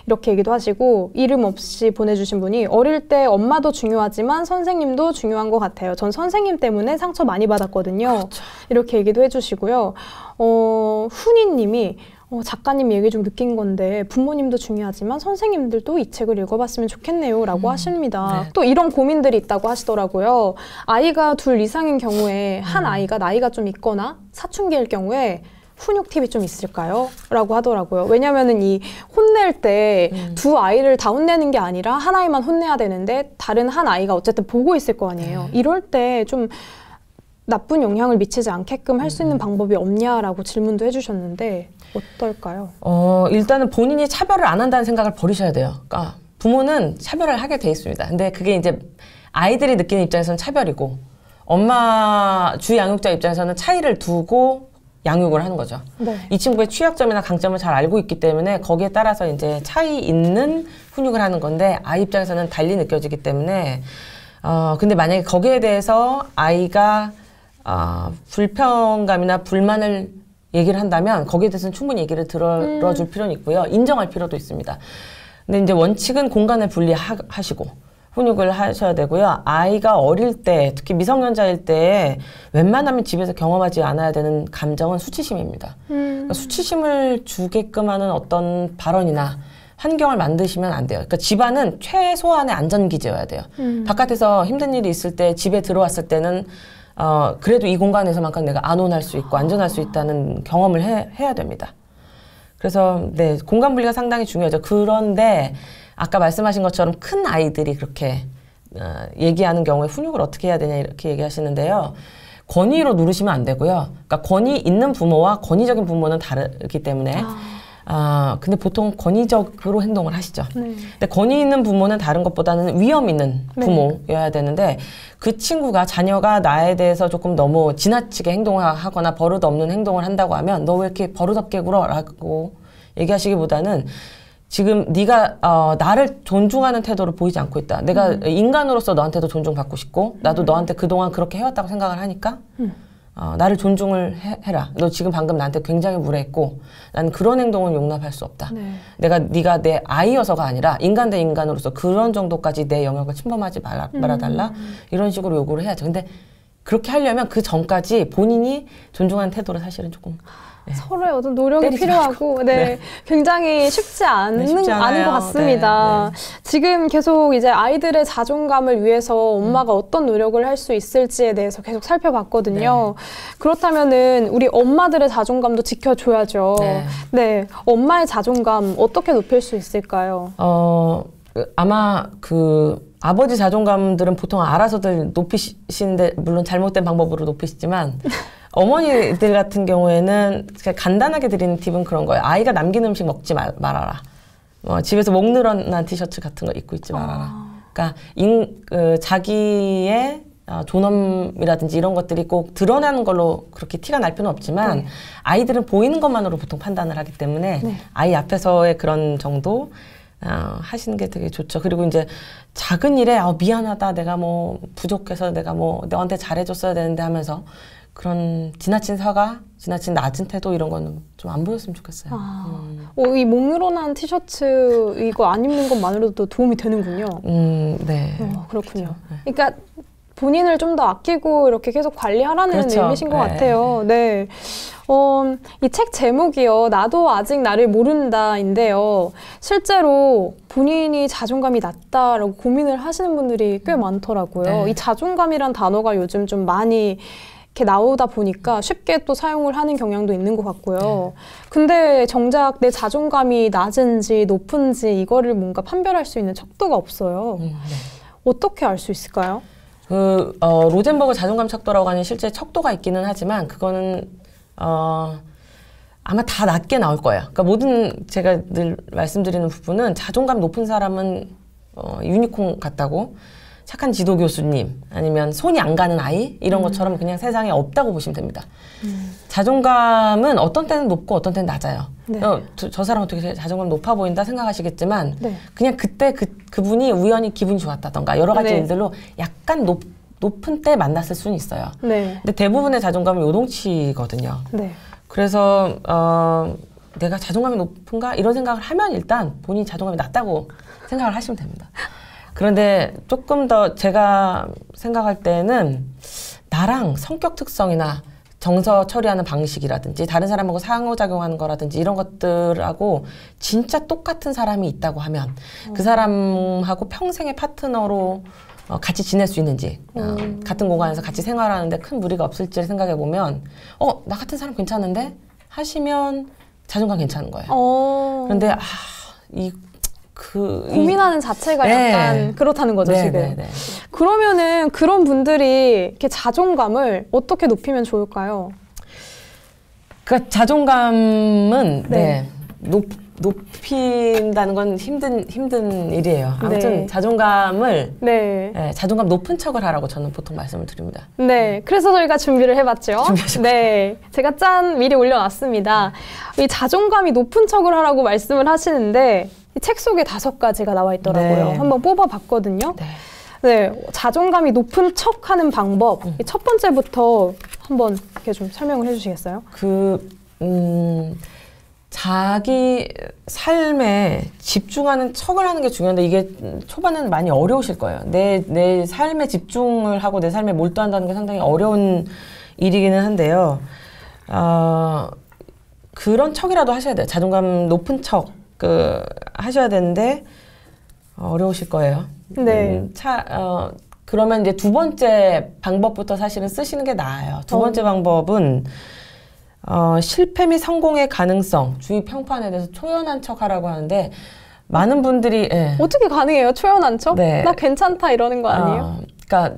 이렇게 얘기도 하시고 이름 없이 보내주신 분이 어릴 때 엄마도 중요하지만 선생님도 중요한 것 같아요. 전 선생님 때문에 상처 많이 받았거든요. 그렇죠. 이렇게 얘기도 해주시고요. 훈이 님이 작가님 얘기 좀 느낀 건데 부모님도 중요하지만 선생님들도 이 책을 읽어봤으면 좋겠네요 라고 하십니다. 또 이런 고민들이 있다고 하시더라고요. 아이가 둘 이상인 경우에 한 아이가 나이가 좀 있거나 사춘기일 경우에 훈육 팁이 좀 있을까요? 라고 하더라고요. 왜냐면은 이 혼낼 때 두 아이를 다 혼내는 게 아니라 한 아이만 혼내야 되는데 다른 한 아이가 어쨌든 보고 있을 거 아니에요. 이럴 때 좀 나쁜 영향을 미치지 않게끔 할 수 있는 방법이 없냐라고 질문도 해주셨는데 어떨까요? 일단은 본인이 차별을 안 한다는 생각을 버리셔야 돼요. 그러니까 부모는 차별을 하게 돼 있습니다. 근데 그게 이제 아이들이 느끼는 입장에서는 차별이고 엄마 주 양육자 입장에서는 차이를 두고 양육을 하는 거죠. 네. 이 친구의 취약점이나 강점을 잘 알고 있기 때문에 거기에 따라서 이제 차이 있는 훈육을 하는 건데 아이 입장에서는 달리 느껴지기 때문에 근데 만약에 거기에 대해서 아이가 불편감이나 불만을 얘기를 한다면 거기에 대해서는 충분히 얘기를 들어줄 필요는 있고요. 인정할 필요도 있습니다. 근데 이제 원칙은 공간을 분리하시고 훈육을 하셔야 되고요. 아이가 어릴 때, 특히 미성년자일 때 웬만하면 집에서 경험하지 않아야 되는 감정은 수치심입니다. 그러니까 수치심을 주게끔 하는 어떤 발언이나 환경을 만드시면 안 돼요. 그러니까 집안은 최소한의 안전기제여야 돼요. 바깥에서 힘든 일이 있을 때 집에 들어왔을 때는 그래도 이 공간에서만큼 내가 안온할 수 있고 안전할 수 있다는 경험을 해야 됩니다. 그래서 네, 공간 분리가 상당히 중요하죠. 그런데 아까 말씀하신 것처럼 큰 아이들이 그렇게 얘기하는 경우에 훈육을 어떻게 해야 되냐 이렇게 얘기하시는데요. 권위로 누르시면 안 되고요. 그러니까 권위 있는 부모와 권위적인 부모는 다르기 때문에 근데 보통 권위적으로 행동을 하시죠. 네. 근데 권위 있는 부모는 다른 것보다는 위험 있는 부모여야 되는데 그 친구가 자녀가 나에 대해서 조금 너무 지나치게 행동을 하거나 버릇 없는 행동을 한다고 하면 너 왜 이렇게 버릇없게 굴어? 라고 얘기하시기보다는 지금 네가 나를 존중하는 태도를 보이지 않고 있다. 내가 인간으로서 너한테도 존중받고 싶고 나도 너한테 그동안 그렇게 해왔다고 생각을 하니까 나를 존중을 해라. 너 지금 방금 나한테 굉장히 무례했고 나는 그런 행동은 용납할 수 없다. 네. 네가 내 아이여서가 아니라 인간 대 인간으로서 그런 정도까지 내 영역을 침범하지 말아달라. 이런 식으로 요구를 해야죠. 근데 그렇게 하려면 그 전까지 본인이 존중하는 태도를 사실은 조금 네. 서로의 어떤 노력이 필요하고 네. 굉장히 쉽지 않은 것 같습니다. 네. 지금 계속 이제 아이들의 자존감을 위해서 엄마가 어떤 노력을 할 수 있을지에 대해서 계속 살펴봤거든요. 그렇다면은 우리 엄마들의 자존감도 지켜줘야죠. 네, 엄마의 자존감 어떻게 높일 수 있을까요? 아마 아버지 자존감들은 보통 알아서들 높이시는데 물론 잘못된 방법으로 높이시지만 어머니들 같은 경우에는 간단하게 드리는 팁은 그런 거예요. 아이가 남긴 음식 먹지 말아라. 집에서 목 늘어난 티셔츠 같은 거 입고 있지 말아라. 그러니까 자기의 존엄이라든지 이런 것들이 꼭 드러나는 걸로 그렇게 티가 날 필요는 없지만 아이들은 보이는 것만으로 보통 판단을 하기 때문에 아이 앞에서의 그런 정도 하시는 게 되게 좋죠. 그리고 이제 작은 일에 미안하다. 내가 뭐 부족해서 내가 뭐 너한테 잘해줬어야 되는데 하면서 그런 지나친 사과, 지나친 낮은 태도 이런 거는 좀 안 보였으면 좋겠어요. 이 목 늘어난 티셔츠 이거 안 입는 것만으로도 도움이 되는군요. 네. 그렇군요. 그러니까 본인을 좀 더 아끼고 이렇게 계속 관리하라는 의미신 것 같아요. 네. 이 책 제목이요. 나도 아직 나를 모른다인데요. 실제로 본인이 자존감이 낮다라고 고민을 하시는 분들이 꽤 많더라고요. 이 자존감이란 단어가 요즘 좀 많이 이렇게 나오다 보니까 쉽게 또 사용을 하는 경향도 있는 것 같고요. 근데 정작 내 자존감이 낮은지 높은지 이거를 뭔가 판별할 수 있는 척도가 없어요. 어떻게 알 수 있을까요? 로젠버그 자존감 척도라고 하는 실제 척도가 있기는 하지만 그거는 아마 다 낮게 나올 거예요. 그러니까 모든 제가 늘 말씀드리는 부분은 자존감 높은 사람은 유니콘 같다고 착한 지도 교수님 아니면 손이 안 가는 아이 이런 것처럼 그냥 세상에 없다고 보시면 됩니다. 자존감은 어떤 때는 높고 어떤 때는 낮아요. 저 사람은 어떻게 자존감 높아 보인다 생각하시겠지만 그냥 그때 그분이 우연히 기분이 좋았다던가 여러 가지 일들로 약간 높은 때 만났을 수는 있어요. 근데 대부분의 자존감은 요동치거든요. 그래서 내가 자존감이 높은가 이런 생각을 하면 일단 본인이 자존감이 낮다고 생각을 하시면 됩니다. 그런데 조금 더 제가 생각할 때는 나랑 성격 특성이나 정서 처리하는 방식이라든지 다른 사람하고 상호작용하는 거라든지 이런 것들하고 진짜 똑같은 사람이 있다고 하면 그 사람하고 평생의 파트너로 같이 지낼 수 있는지 같은 공간에서 같이 생활하는데 큰 무리가 없을지를 생각해 보면 나 같은 사람 괜찮은데? 하시면 자존감 괜찮은 거예요. 그런데 고민하는 자체가 약간 그렇다는 거죠, 지금. 그러면은 그런 분들이 이렇게 자존감을 어떻게 높이면 좋을까요? 그러니까 자존감은 높인다는 건 힘든 일이에요. 아무튼 네. 자존감을 네. 네, 자존감 높은 척을 하라고 저는 보통 말씀을 드립니다. 네, 그래서 저희가 준비를 해봤죠. 네, 제가 짠 미리 올려놨습니다. 이 자존감이 높은 척을 하라고 말씀을 하시는데 이 책 속에 5가지가 나와 있더라고요. 네. 한번 뽑아봤거든요. 네. 네, 자존감이 높은 척하는 방법. 이첫 번째부터 한번 이렇게 좀 설명을 해주시겠어요? 자기 삶에 집중하는 척을 하는 게 중요한데 이게 초반에는 많이 어려우실 거예요. 내 삶에 집중을 하고 내 삶에 몰두한다는 게 상당히 어려운 일이기는 한데요. 그런 척이라도 하셔야 돼요. 자존감 높은 척 하셔야 되는데 어려우실 거예요. 네. 그러면 이제 두 번째 방법부터 사실은 쓰시는 게 나아요. 두 번째 방법은 실패 및 성공의 가능성, 주위 평판에 대해서 초연한 척 하라고 하는데, 많은 분들이, 예. 어떻게 가능해요? 초연한 척? 네. 나 괜찮다 이러는 거 아니에요? 그러니까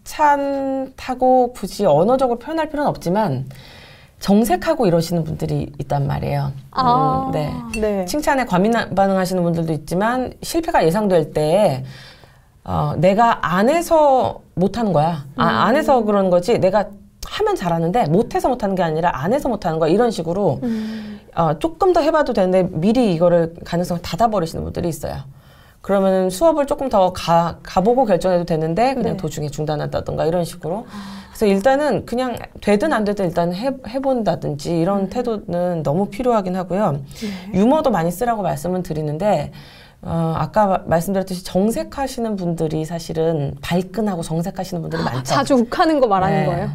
괜찮다고 굳이 언어적으로 표현할 필요는 없지만, 정색하고 이러시는 분들이 있단 말이에요. 네. 네. 칭찬에 과민 반응하시는 분들도 있지만, 실패가 예상될 때, 내가 안 해서 못하는 거야. 안 해서 그러는 거지, 내가 하면 잘하는데 못해서 못하는 게 아니라 안 해서 못하는 거야. 이런 식으로 조금 더 해봐도 되는데 미리 이거를 가능성을 닫아버리시는 분들이 있어요. 그러면 수업을 조금 더 가보고 결정해도 되는데 그냥 네. 도중에 중단한다던가 이런 식으로. 그래서 일단은 그냥 되든 안 되든 일단 해본다든지 이런 태도는 너무 필요하긴 하고요. 유머도 많이 쓰라고 말씀을 드리는데 아까 말씀드렸듯이 정색하시는 분들이 사실은 발끈하고 정색하시는 분들이 많죠. 자주 욱하는 거 말하는 네. 거예요?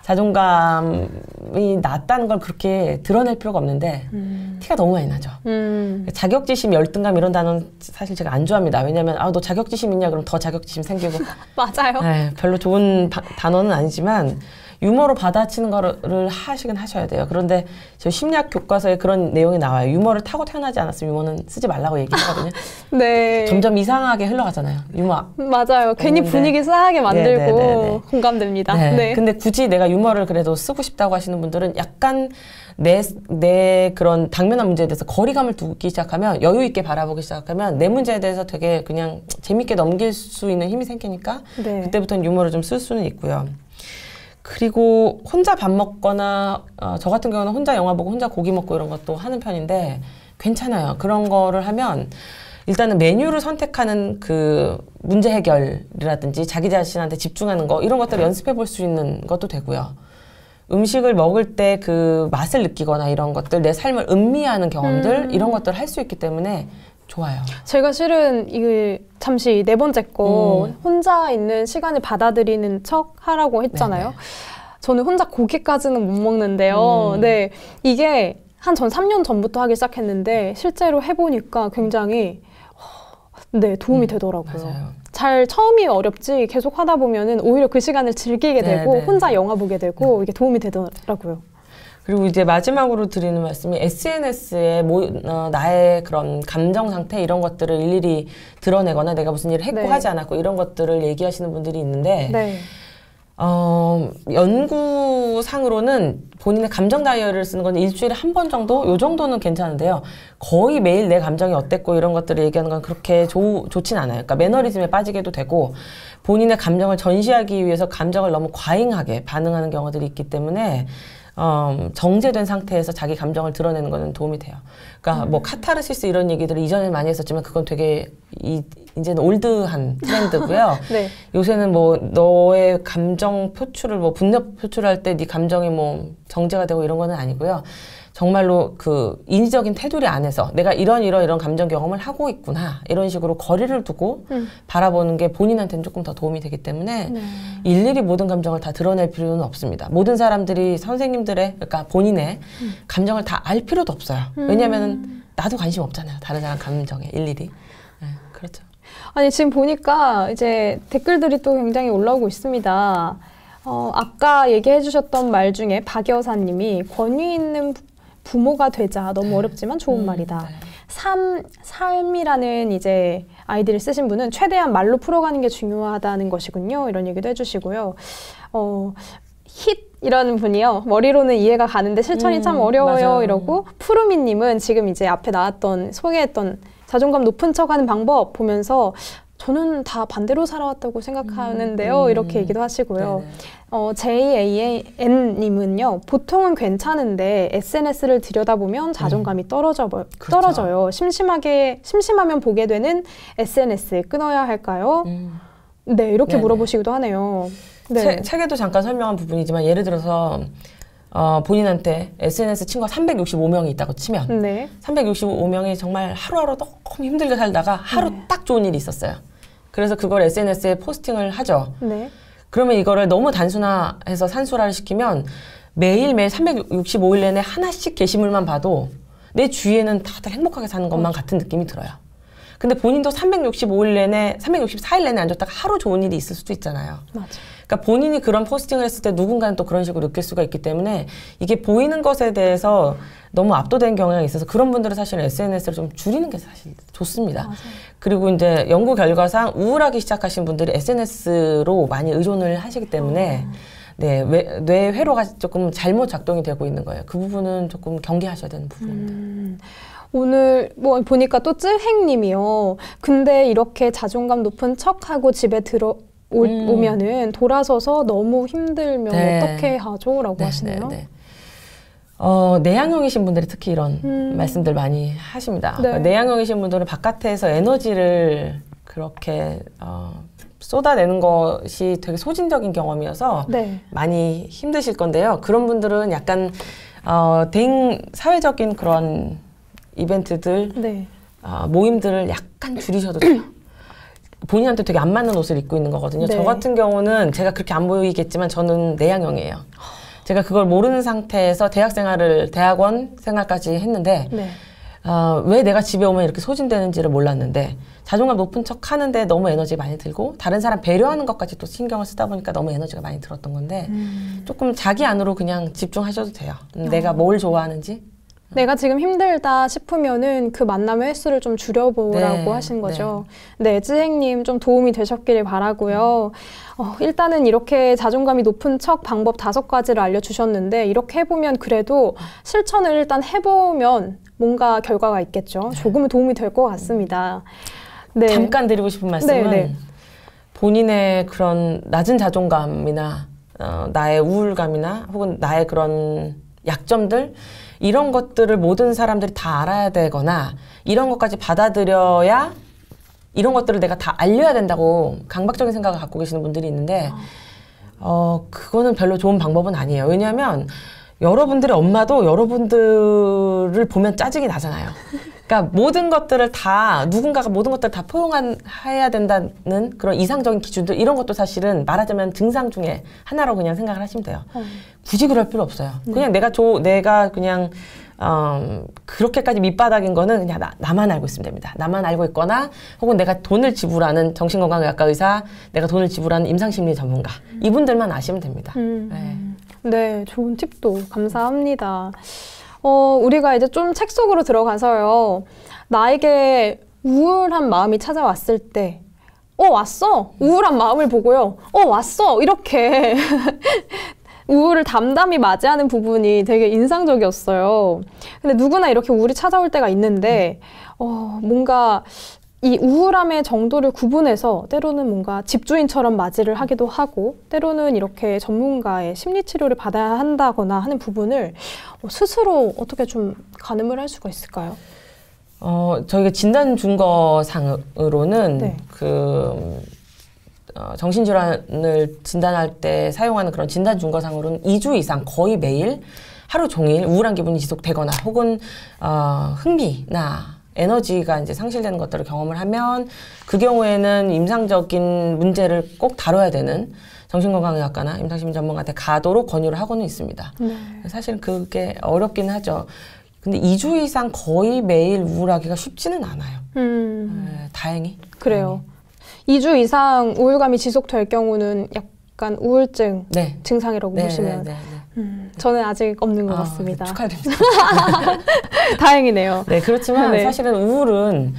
자존감이 낮다는 걸 그렇게 드러낼 필요가 없는데 티가 너무 많이 나죠. 자격지심, 열등감 이런 단어는 사실 제가 안 좋아합니다. 왜냐면 너 자격지심 있냐? 그럼 더 자격지심 생기고 맞아요. 네, 별로 좋은 단어는 아니지만 유머로 받아치는 거를 하시긴 하셔야 돼요. 그런데 저 심리학 교과서에 그런 내용이 나와요. 유머를 타고 태어나지 않았으면 유머는 쓰지 말라고 얘기하거든요. 네. 점점 이상하게 흘러가잖아요. 유머. 맞아요. 괜히 분위기 싸하게 만들고 공감됩니다. 네. 네. 근데 굳이 내가 유머를 그래도 쓰고 싶다고 하시는 분들은 약간 내 그런 당면한 문제에 대해서 거리감을 두기 시작하면, 여유 있게 바라보기 시작하면 내 문제에 대해서 되게 그냥 재밌게 넘길 수 있는 힘이 생기니까 네. 그때부터는 유머를 좀 쓸 수는 있고요. 그리고 혼자 밥 먹거나 저 같은 경우는 혼자 영화 보고 혼자 고기 먹고 이런 것도 하는 편인데 괜찮아요. 그런 거를 하면 일단은 메뉴를 선택하는 그 문제 해결이라든지 자기 자신한테 집중하는 거 이런 것들을 연습해 볼 수 있는 것도 되고요. 음식을 먹을 때 그 맛을 느끼거나 이런 것들, 내 삶을 음미하는 경험들 이런 것들을 할 수 있기 때문에 좋아요. 제가 실은 잠시 네 번째 거 혼자 있는 시간을 받아들이는 척 하라고 했잖아요. 네네. 저는 혼자 고기까지는 못 먹는데요. 네, 이게 전 3년 전부터 하기 시작했는데 실제로 해보니까 굉장히 도움이 되더라고요. 맞아요. 처음이 어렵지 계속 하다 보면은 오히려 그 시간을 즐기게 되고 혼자 영화 보게 되고 이게 도움이 되더라고요. 그리고 이제 마지막으로 드리는 말씀이 SNS에 나의 그런 감정 상태 이런 것들을 일일이 드러내거나 내가 무슨 일을 했고 하지 않았고 이런 것들을 얘기하시는 분들이 있는데 연구상으로는 본인의 감정 다이어리를 쓰는 건 일주일에 한 번 정도? 요 정도는 괜찮은데요. 거의 매일 내 감정이 어땠고 이런 것들을 얘기하는 건 그렇게 좋진 않아요. 그러니까 매너리즘에 빠지게도 되고 본인의 감정을 전시하기 위해서 감정을 너무 과잉하게 반응하는 경우들이 있기 때문에 정제된 상태에서 자기 감정을 드러내는 거는 도움이 돼요. 그러니까 뭐 카타르시스 이런 얘기들을 이전에 많이 했었지만 그건 되게 이제는 올드한 트렌드고요. 네. 요새는 뭐 너의 감정 표출을 분노 표출할 때 네 감정이 정제가 되고 이런 거는 아니고요. 정말로 그 인위적인 테두리 안에서 내가 이런 감정 경험을 하고 있구나 이런 식으로 거리를 두고 바라보는 게 본인한테는 조금 더 도움이 되기 때문에 일일이 모든 감정을 다 드러낼 필요는 없습니다. 모든 사람들이 선생님들의 그러니까 본인의 감정을 다 알 필요도 없어요. 왜냐하면 나도 관심 없잖아요. 다른 사람 감정에 일일이. 네, 그렇죠. 아니 지금 보니까 이제 댓글들이 또 굉장히 올라오고 있습니다. 아까 얘기해 주셨던 말 중에 박 여사님이 권위 있는 부모가 되자 너무 어렵지만 좋은 말이다. 삶이라는 이제 아이디를 쓰신 분은 최대한 말로 풀어가는 게 중요하다는 것이군요. 이런 얘기도 해주시고요. 이라는 분이요. 머리로는 이해가 가는데 실천이 참 어려워요. 맞아요. 이러고 푸르미님은 지금 이제 앞에 소개했던 자존감 높은 척하는 방법 보면서 저는 다 반대로 살아왔다고 생각하는데요. 이렇게 얘기도 하시고요. JAN님은요. 보통은 괜찮은데 SNS를 들여다보면 자존감이 떨어져요. 심심하면 보게 되는 SNS 끊어야 할까요? 네, 이렇게 물어보시기도 하네요. 네. 책에도 잠깐 설명한 부분이지만 예를 들어서 본인한테 SNS 친구가 365명이 있다고 치면 네. 365명이 정말 하루하루 너무 힘들게 살다가 하루 딱 좋은 일이 있었어요. 그래서 그걸 SNS에 포스팅을 하죠. 네. 그러면 이거를 너무 단순화해서 산술화를 시키면 매일매일 365일 내내 하나씩 게시물만 봐도 내 주위에는 다들 행복하게 사는 것만 같은 느낌이 들어요. 근데 본인도 365일 내내, 364일 내내 안 좋다가 하루 좋은 일이 있을 수도 있잖아요. 맞아. 그러니까 본인이 그런 포스팅을 했을 때 누군가는 또 그런 식으로 느낄 수가 있기 때문에 이게 보이는 것에 대해서 너무 압도된 경향이 있어서 그런 분들은 사실 SNS를 좀 줄이는 게 사실 좋습니다. 맞아요. 그리고 이제 연구 결과상 우울하기 시작하신 분들이 SNS로 많이 의존을 하시기 때문에 네, 뇌 회로가 조금 잘못 작동이 되고 있는 거예요. 그 부분은 조금 경계하셔야 되는 부분입니다. 오늘 뭐 보니까 또 쯔행님이요. 근데 이렇게 자존감 높은 척하고 집에 오면은 돌아서서 너무 힘들면 네. 어떻게 하죠? 라고 하시네요. 네. 내향형이신 분들이 특히 이런 말씀들 많이 하십니다. 네. 그러니까 내향형이신 분들은 바깥에서 에너지를 그렇게 쏟아내는 것이 되게 소진적인 경험이어서 네. 많이 힘드실 건데요. 그런 분들은 약간 대인 사회적인 그런 이벤트들, 네. 모임들을 약간 줄이셔도 돼요. 본인한테 되게 안 맞는 옷을 입고 있는 거거든요. 네. 저 같은 경우는 제가 그렇게 안 보이겠지만 저는 내향형이에요. 제가 그걸 모르는 상태에서 대학원 생활까지 했는데 네. 왜 내가 집에 오면 이렇게 소진되는지를 몰랐는데 자존감 높은 척 하는데 너무 에너지 많이 들고 다른 사람 배려하는 것까지 또 신경을 쓰다 보니까 너무 에너지가 많이 들었던 건데 조금 자기 안으로 그냥 집중하셔도 돼요. 내가 뭘 좋아하는지. 내가 지금 힘들다 싶으면은 그 만남의 횟수를 좀 줄여보라고 네, 하신 거죠. 네, 쯔행님 좀 도움이 되셨길 바라고요. 일단은 이렇게 자존감이 높은 척 방법 5가지를 알려주셨는데 이렇게 해보면 그래도 실천을 일단 해보면 뭔가 결과가 있겠죠. 조금은 도움이 될 것 같습니다. 네. 잠깐 드리고 싶은 말씀은 네. 본인의 그런 낮은 자존감이나 나의 우울감이나 혹은 나의 그런 약점들 이런 것들을 모든 사람들이 다 알아야 되거나 이런 것까지 받아들여야 이런 것들을 내가 다 알려야 된다고 강박적인 생각을 갖고 계시는 분들이 있는데 그거는 별로 좋은 방법은 아니에요. 왜냐하면 여러분들의 엄마도 여러분들을 보면 짜증이 나잖아요. 그러니까 모든 것들을 다 누군가가 모든 것들을 다 포용해야 된다는 그런 이상적인 기준들 이런 것도 사실은 말하자면 증상 중에 하나로 그냥 생각을 하시면 돼요. 굳이 그럴 필요 없어요. 그냥 내가 그냥 그렇게까지 밑바닥인 거는 그냥 나만 알고 있으면 됩니다. 나만 알고 있거나 혹은 내가 돈을 지불하는 정신건강의학과 의사, 내가 돈을 지불하는 임상심리 전문가 이분들만 아시면 됩니다. 네, 좋은 팁도 감사합니다. 우리가 이제 좀 책 속으로 들어가서요. 나에게 우울한 마음이 찾아왔을 때 왔어! 우울한 마음을 보고요. 왔어! 이렇게 우울을 담담히 맞이하는 부분이 되게 인상적이었어요. 근데 누구나 이렇게 우울이 찾아올 때가 있는데 뭔가 이 우울함의 정도를 구분해서 때로는 뭔가 집주인처럼 맞이를 하기도 하고 때로는 이렇게 전문가의 심리치료를 받아야 한다거나 하는 부분을 스스로 어떻게 좀 가늠을 할 수가 있을까요? 저희가 진단 준거상으로는 네. 정신질환을 진단할 때 사용하는 그런 진단 준거상으로는 2주 이상 거의 매일 하루 종일 우울한 기분이 지속되거나 혹은 흥미나 에너지가 이제 상실되는 것들을 경험을 하면 그 경우에는 임상적인 문제를 꼭 다뤄야 되는 정신건강의학과나 임상심리 전문가한테 가도록 권유를 하고는 있습니다. 네. 사실 그게 어렵긴 하죠. 근데 2주 이상 거의 매일 우울하기가 쉽지는 않아요. 다행히. 그래요. 2주 이상 우울감이 지속될 경우는 약간 우울증 네. 증상이라고 보시면 저는 아직 없는 것 같습니다. 축하드립니다. 다행이네요. 네, 그렇지만 네. 사실은 우울은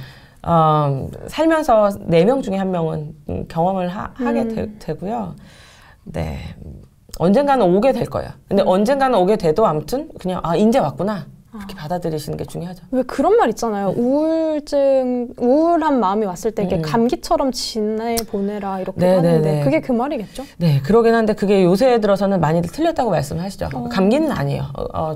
살면서 4명 중에 1명은 경험을 하게 되고요. 네. 언젠가는 오게 될 거예요. 근데 언젠가는 오게 돼도 아무튼 그냥 이제 왔구나. 그렇게 받아들이시는 게 중요하죠. 왜 그런 말 있잖아요. 우울한 마음이 왔을 때 이게 감기처럼 지내보내라 이렇게 하는데 그게 그 말이겠죠? 네, 그러긴 한데 그게 요새 들어서는 많이들 틀렸다고 말씀을 하시죠. 감기는 아니에요.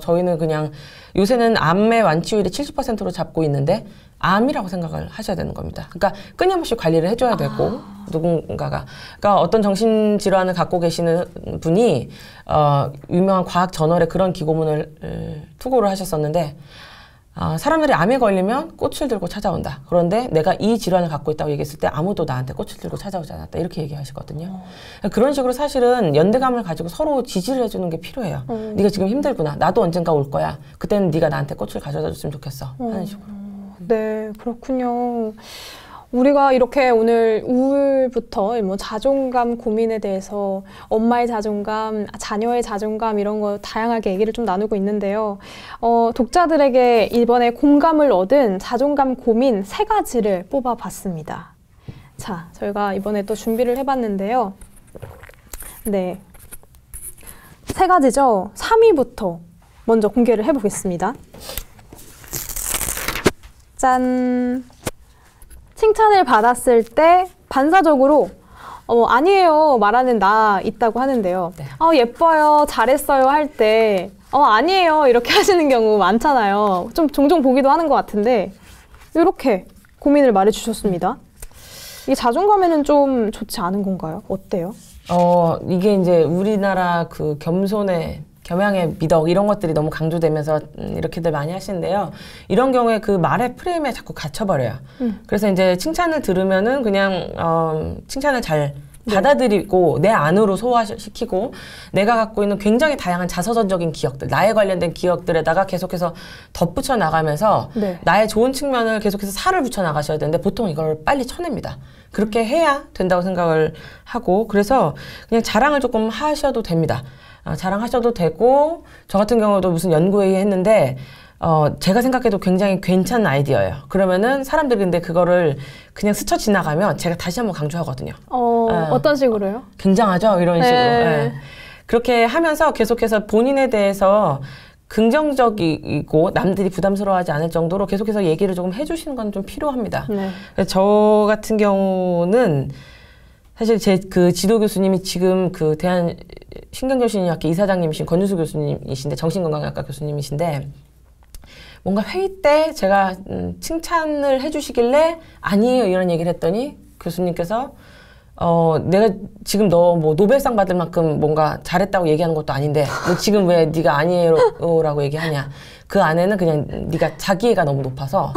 저희는 그냥 요새는 암의 완치율이 70%로 잡고 있는데 암이라고 생각을 하셔야 되는 겁니다. 그러니까 끊임없이 관리를 해줘야 되고 누군가가 그러니까 어떤 정신질환을 갖고 계시는 분이 유명한 과학 저널에 그런 기고문을 투고를 하셨었는데 사람들이 암에 걸리면 꽃을 들고 찾아온다. 그런데 내가 이 질환을 갖고 있다고 얘기했을 때 아무도 나한테 꽃을 들고 찾아오지 않았다. 이렇게 얘기하시거든요. 그런 식으로 사실은 연대감을 가지고 서로 지지를 해주는 게 필요해요. 네가 지금 힘들구나. 나도 언젠가 올 거야. 그때는 네가 나한테 꽃을 가져다 줬으면 좋겠어. 하는 식으로. 네, 그렇군요. 우리가 이렇게 오늘 우울부터 뭐 자존감 고민에 대해서 엄마의 자존감, 자녀의 자존감 이런 거 다양하게 얘기를 좀 나누고 있는데요. 독자들에게 이번에 공감을 얻은 자존감 고민 3가지를 뽑아봤습니다. 자, 저희가 이번에 또 준비를 해봤는데요. 네, 3가지죠. 3위부터 먼저 공개를 해보겠습니다. 짠! 칭찬을 받았을 때 반사적으로 아니에요 말하는 나 있다고 하는데요. 네. 예뻐요, 잘했어요 할 때 아니에요 이렇게 하시는 경우 많잖아요. 좀 종종 보기도 하는 것 같은데 이렇게 고민을 말해주셨습니다. 이 자존감에는 좀 좋지 않은 건가요? 어때요? 이게 이제 우리나라 그 겸양의 미덕 이런 것들이 너무 강조되면서 이렇게들 많이 하시는데요. 이런 경우에 그 말의 프레임에 자꾸 갇혀버려요. 그래서 이제 칭찬을 들으면은 그냥 칭찬을 잘 받아들이고 내 안으로 소화시키고 내가 갖고 있는 굉장히 다양한 자서전적인 기억들, 나에 관련된 기억들에다가 계속해서 덧붙여 나가면서 나의 좋은 측면을 계속해서 살을 붙여 나가셔야 되는데 보통 이걸 빨리 쳐냅니다. 그렇게 해야 된다고 생각을 하고 그래서 그냥 자랑을 조금 하셔도 됩니다. 자랑하셔도 되고 저 같은 경우도 무슨 연구회의 했는데 제가 생각해도 굉장히 괜찮은 아이디어예요. 그러면은 사람들이 근데 그거를 그냥 스쳐 지나가면 제가 다시 한번 강조하거든요. 어떤 식으로요? 굉장하죠? 이런 식으로. 네. 그렇게 하면서 계속해서 본인에 대해서 긍정적이고 남들이 부담스러워하지 않을 정도로 계속해서 얘기를 조금 해주시는 건 좀 필요합니다. 저 같은 경우는 사실 제 그 지도 교수님이 지금 그 대한신경정신의학회 이사장님이신 권유수 교수님이신데 정신건강의학과 교수님이신데 뭔가 회의 때 제가 칭찬을 해주시길래 아니에요 이런 얘기를 했더니 교수님께서 내가 지금 너 뭐 노벨상 받을 만큼 뭔가 잘했다고 얘기하는 것도 아닌데 너 지금 왜 네가 아니에요라고 얘기하냐. 그 안에는 그냥 네가 자기애가 너무 높아서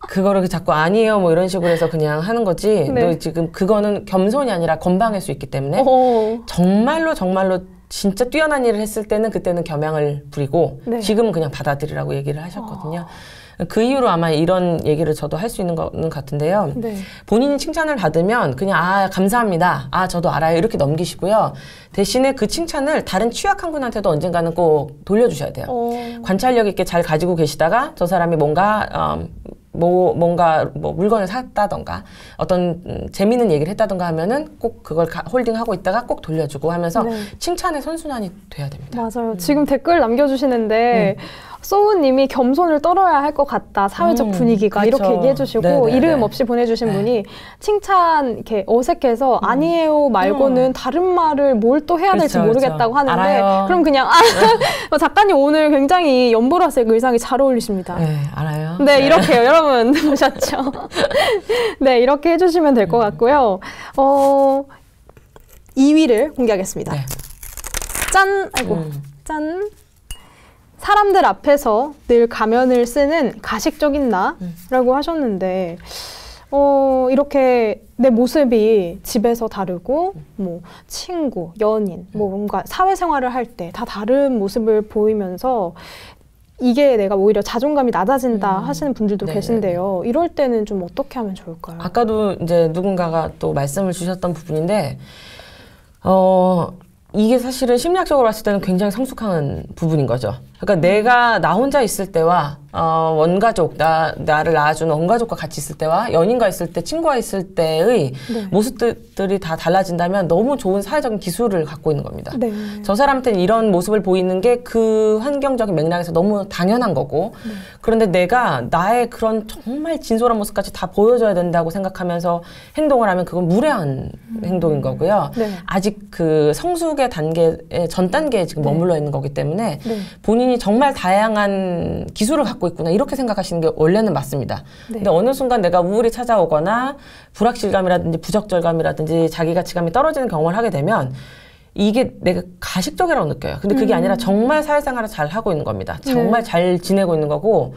그거를 자꾸 아니에요 뭐 이런 식으로 해서 그냥 하는 거지. 너 지금 그거는 겸손이 아니라 건방일 수 있기 때문에 정말로 진짜 뛰어난 일을 했을 때는 그때는 겸양을 부리고 지금은 그냥 받아들이라고 얘기를 하셨거든요. 그 이후로 아마 이런 얘기를 저도 할 수 있는 거는 같은데요. 본인이 칭찬을 받으면 그냥 감사합니다. 저도 알아요. 이렇게 넘기시고요. 대신에 그 칭찬을 다른 취약한 분한테도 언젠가는 꼭 돌려주셔야 돼요. 관찰력 있게 잘 가지고 계시다가 저 사람이 뭔가 물건을 샀다던가 어떤 재미있는 얘기를 했다던가 하면은 꼭 그걸 홀딩하고 있다가 꼭 돌려주고 하면서 칭찬의 선순환이 돼야 됩니다. 맞아요. 지금 댓글 남겨주시는데 소우님이 겸손을 떨어야 할 것 같다. 사회적 분위기가 그렇죠. 이렇게 얘기해 주시고 이름 없이 보내주신 분이 칭찬 이렇게 어색해서 아니에요 말고는 다른 말을 뭘 또 해야 될지 모르겠다고 하는데 알아요. 그럼 그냥 작가님 오늘 굉장히 연보라색 의상이 잘 어울리십니다. 네, 알아요. 네, 이렇게요. 여러분 보셨죠? 네, 이렇게 해주시면 될 것 같고요. 2위를 공개하겠습니다. 짠! 아이고, 짠! 사람들 앞에서 늘 가면을 쓰는 가식적인 나라고 하셨는데 이렇게 내 모습이 집에서 다르고 뭐 친구, 연인, 뭐 뭔가 사회생활을 할 때 다 다른 모습을 보이면서 이게 내가 오히려 자존감이 낮아진다 하시는 분들도 계신데요. 이럴 때는 좀 어떻게 하면 좋을까요? 아까도 이제 누군가가 또 말씀을 주셨던 부분인데 이게 사실은 심리학적으로 봤을 때는 굉장히 성숙한 부분인 거죠. 그러니까 내가 나 혼자 있을 때와 원가족, 나를 낳아주는 원가족과 같이 있을 때와 연인과 있을 때, 친구와 있을 때의 네. 모습들이 다 달라진다면 너무 좋은 사회적인 기술을 갖고 있는 겁니다. 네. 저 사람한테는 이런 모습을 보이는 게 그 환경적인 맥락에서 너무 당연한 거고, 그런데 내가 나의 그런 정말 진솔한 모습까지 다 보여줘야 된다고 생각하면서 행동을 하면 그건 무례한 행동인 거고요. 네. 아직 그 성숙의 단계의 전 단계에 지금 머물러 있는 거기 때문에 네. 본인이 정말 다양한 기술을 갖고 있구나 이렇게 생각하시는 게 원래는 맞습니다. 네. 근데 어느 순간 내가 우울이 찾아오거나 불확실감이라든지 부적절감이라든지 자기 가치감이 떨어지는 경험을 하게 되면 이게 내가 가식적이라고 느껴요. 근데 그게 아니라 정말 사회생활을 잘 하고 있는 겁니다. 정말 잘 지내고 있는 거고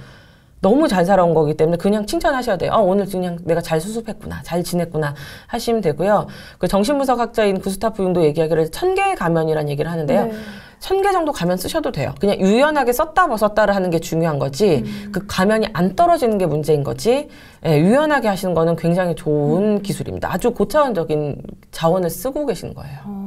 너무 잘 살아온 거기 때문에 그냥 칭찬하셔야 돼요. 오늘 그냥 내가 잘 수습했구나, 잘 지냈구나 하시면 되고요. 그 정신분석학자인 구스타프 융도 얘기하기를 1000개의 가면이라는 얘기를 하는데요. 네. 1000개 정도 가면 쓰셔도 돼요. 그냥 유연하게 썼다 벗었다를 하는 게 중요한 거지 그 가면이 안 떨어지는 게 문제인 거지 유연하게 하시는 거는 굉장히 좋은 기술입니다. 아주 고차원적인 자원을 쓰고 계시는 거예요.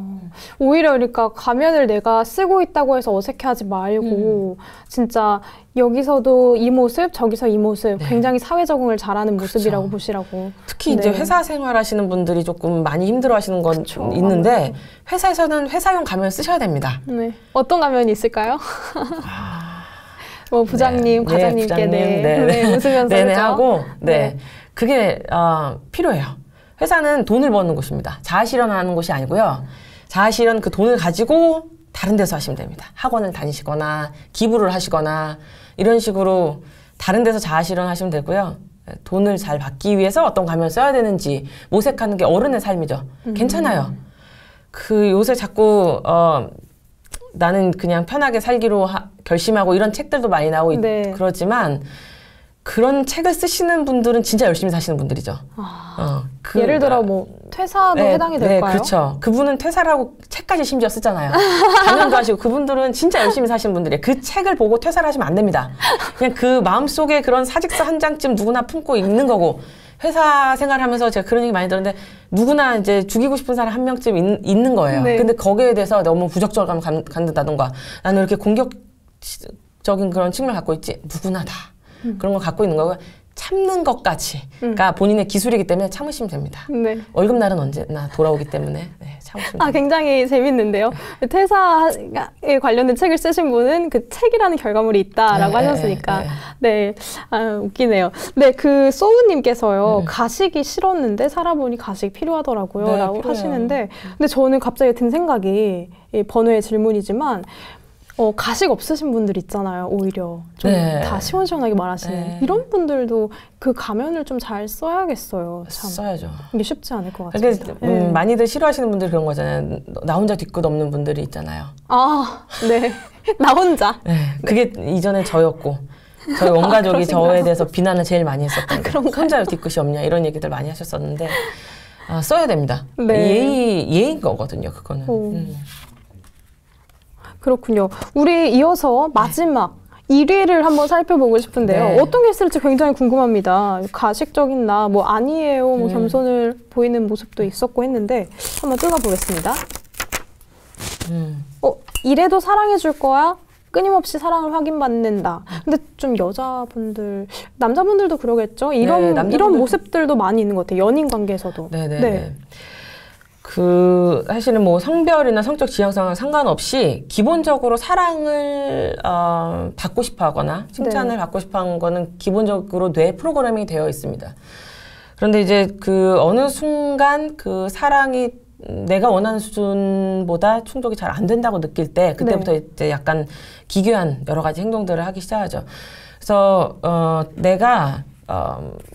오히려 그러니까 가면을 내가 쓰고 있다고 해서 어색해하지 말고 진짜 여기서도 이 모습, 저기서 이 모습 굉장히 사회 적응을 잘하는 모습이라고 보시라고. 특히 이제 회사 생활하시는 분들이 조금 많이 힘들어하시는 건 있는데 회사에서는 회사용 가면 쓰셔야 됩니다. 네. 어떤 가면이 있을까요? 뭐 부장님, 과장님께 부장님, 웃으면서 네네 그렇죠? 하고 그게 필요해요. 회사는 돈을 버는 곳입니다. 자아실현하는 곳이 아니고요. 자아실현 그 돈을 가지고 다른 데서 하시면 됩니다. 학원을 다니시거나 기부를 하시거나 이런 식으로 다른 데서 자아실현 하시면 되고요. 돈을 잘 받기 위해서 어떤 가면을 써야 되는지 모색하는 게 어른의 삶이죠. 괜찮아요. 그 요새 자꾸 나는 그냥 편하게 살기로 결심하고 이런 책들도 많이 나오고 그러지만 그런 책을 쓰시는 분들은 진짜 열심히 사시는 분들이죠. 예를 들어 뭐 퇴사도 해당이 될까요? 네, 그렇죠. 그분은 퇴사를 하고 책까지 심지어 쓰잖아요. 강연도 하시고 그분들은 진짜 열심히 사시는 분들이에요. 그 책을 보고 퇴사를 하시면 안 됩니다. 그냥 그 마음속에 그런 사직서 한 장쯤 누구나 품고 있는 거고 회사 생활하면서 제가 그런 얘기 많이 들었는데 누구나 이제 죽이고 싶은 사람 한 명쯤 있는 거예요. 네. 근데 거기에 대해서 너무 부적절감을 갖는다던가 나는 이렇게 공격적인 그런 측면을 갖고 있지 누구나 다 그런 걸 갖고 있는 거고 참는 것까지가 본인의 기술이기 때문에 참으시면 됩니다. 네. 월급날은 언제나 돌아오기 때문에 참으시면 됩니다. 굉장히 재밌는데요. 퇴사에 관련된 책을 쓰신 분은 그 책이라는 결과물이 있다라고 하셨으니까 웃기네요. 네, 그 소우님께서요 가식이 싫었는데 살아보니 가식이 필요하더라고요 라고 하시는데 근데 저는 갑자기 든 생각이 이 번외의 질문이지만 가식 없으신 분들 있잖아요. 오히려 좀 다 시원시원하게 말하시는 이런 분들도 그 가면을 좀 잘 써야겠어요. 참. 써야죠. 이게 쉽지 않을 것 같습니다. 많이들 싫어하시는 분들 그런 거잖아요. 나 혼자 뒤끝 없는 분들이 있잖아요. 네. 나 혼자. 그게 이전에 저였고 저희 원가족이 저에 대해서 비난을 제일 많이 했었던 게 혼자 뒤끝이 없냐 이런 얘기들 많이 하셨었는데 써야 됩니다. 예의인 거거든요. 그거는. 그렇군요. 우리 이어서 마지막 1위를 한번 살펴보고 싶은데요. 어떤 게 있을지 굉장히 궁금합니다. 가식적인 나, 뭐 아니에요, 뭐 겸손을 보이는 모습도 있었고 했는데 한번 뜯어보겠습니다. 이래도 사랑해줄 거야? 끊임없이 사랑을 확인받는다. 근데 좀 여자분들, 남자분들도 그러겠죠? 이런 모습들도 많이 있는 것 같아요. 연인 관계에서도. 사실은 뭐 성별이나 성적 지향성과 상관없이 기본적으로 사랑을 받고 싶어 하거나 칭찬을 받고 싶어 하는 거는 기본적으로 뇌 프로그래밍이 되어 있습니다. 그런데 이제 그 어느 순간 그 사랑이 내가 원하는 수준보다 충족이 잘 안 된다고 느낄 때 그때부터 이제 약간 기괴한 여러 가지 행동들을 하기 시작하죠. 그래서 내가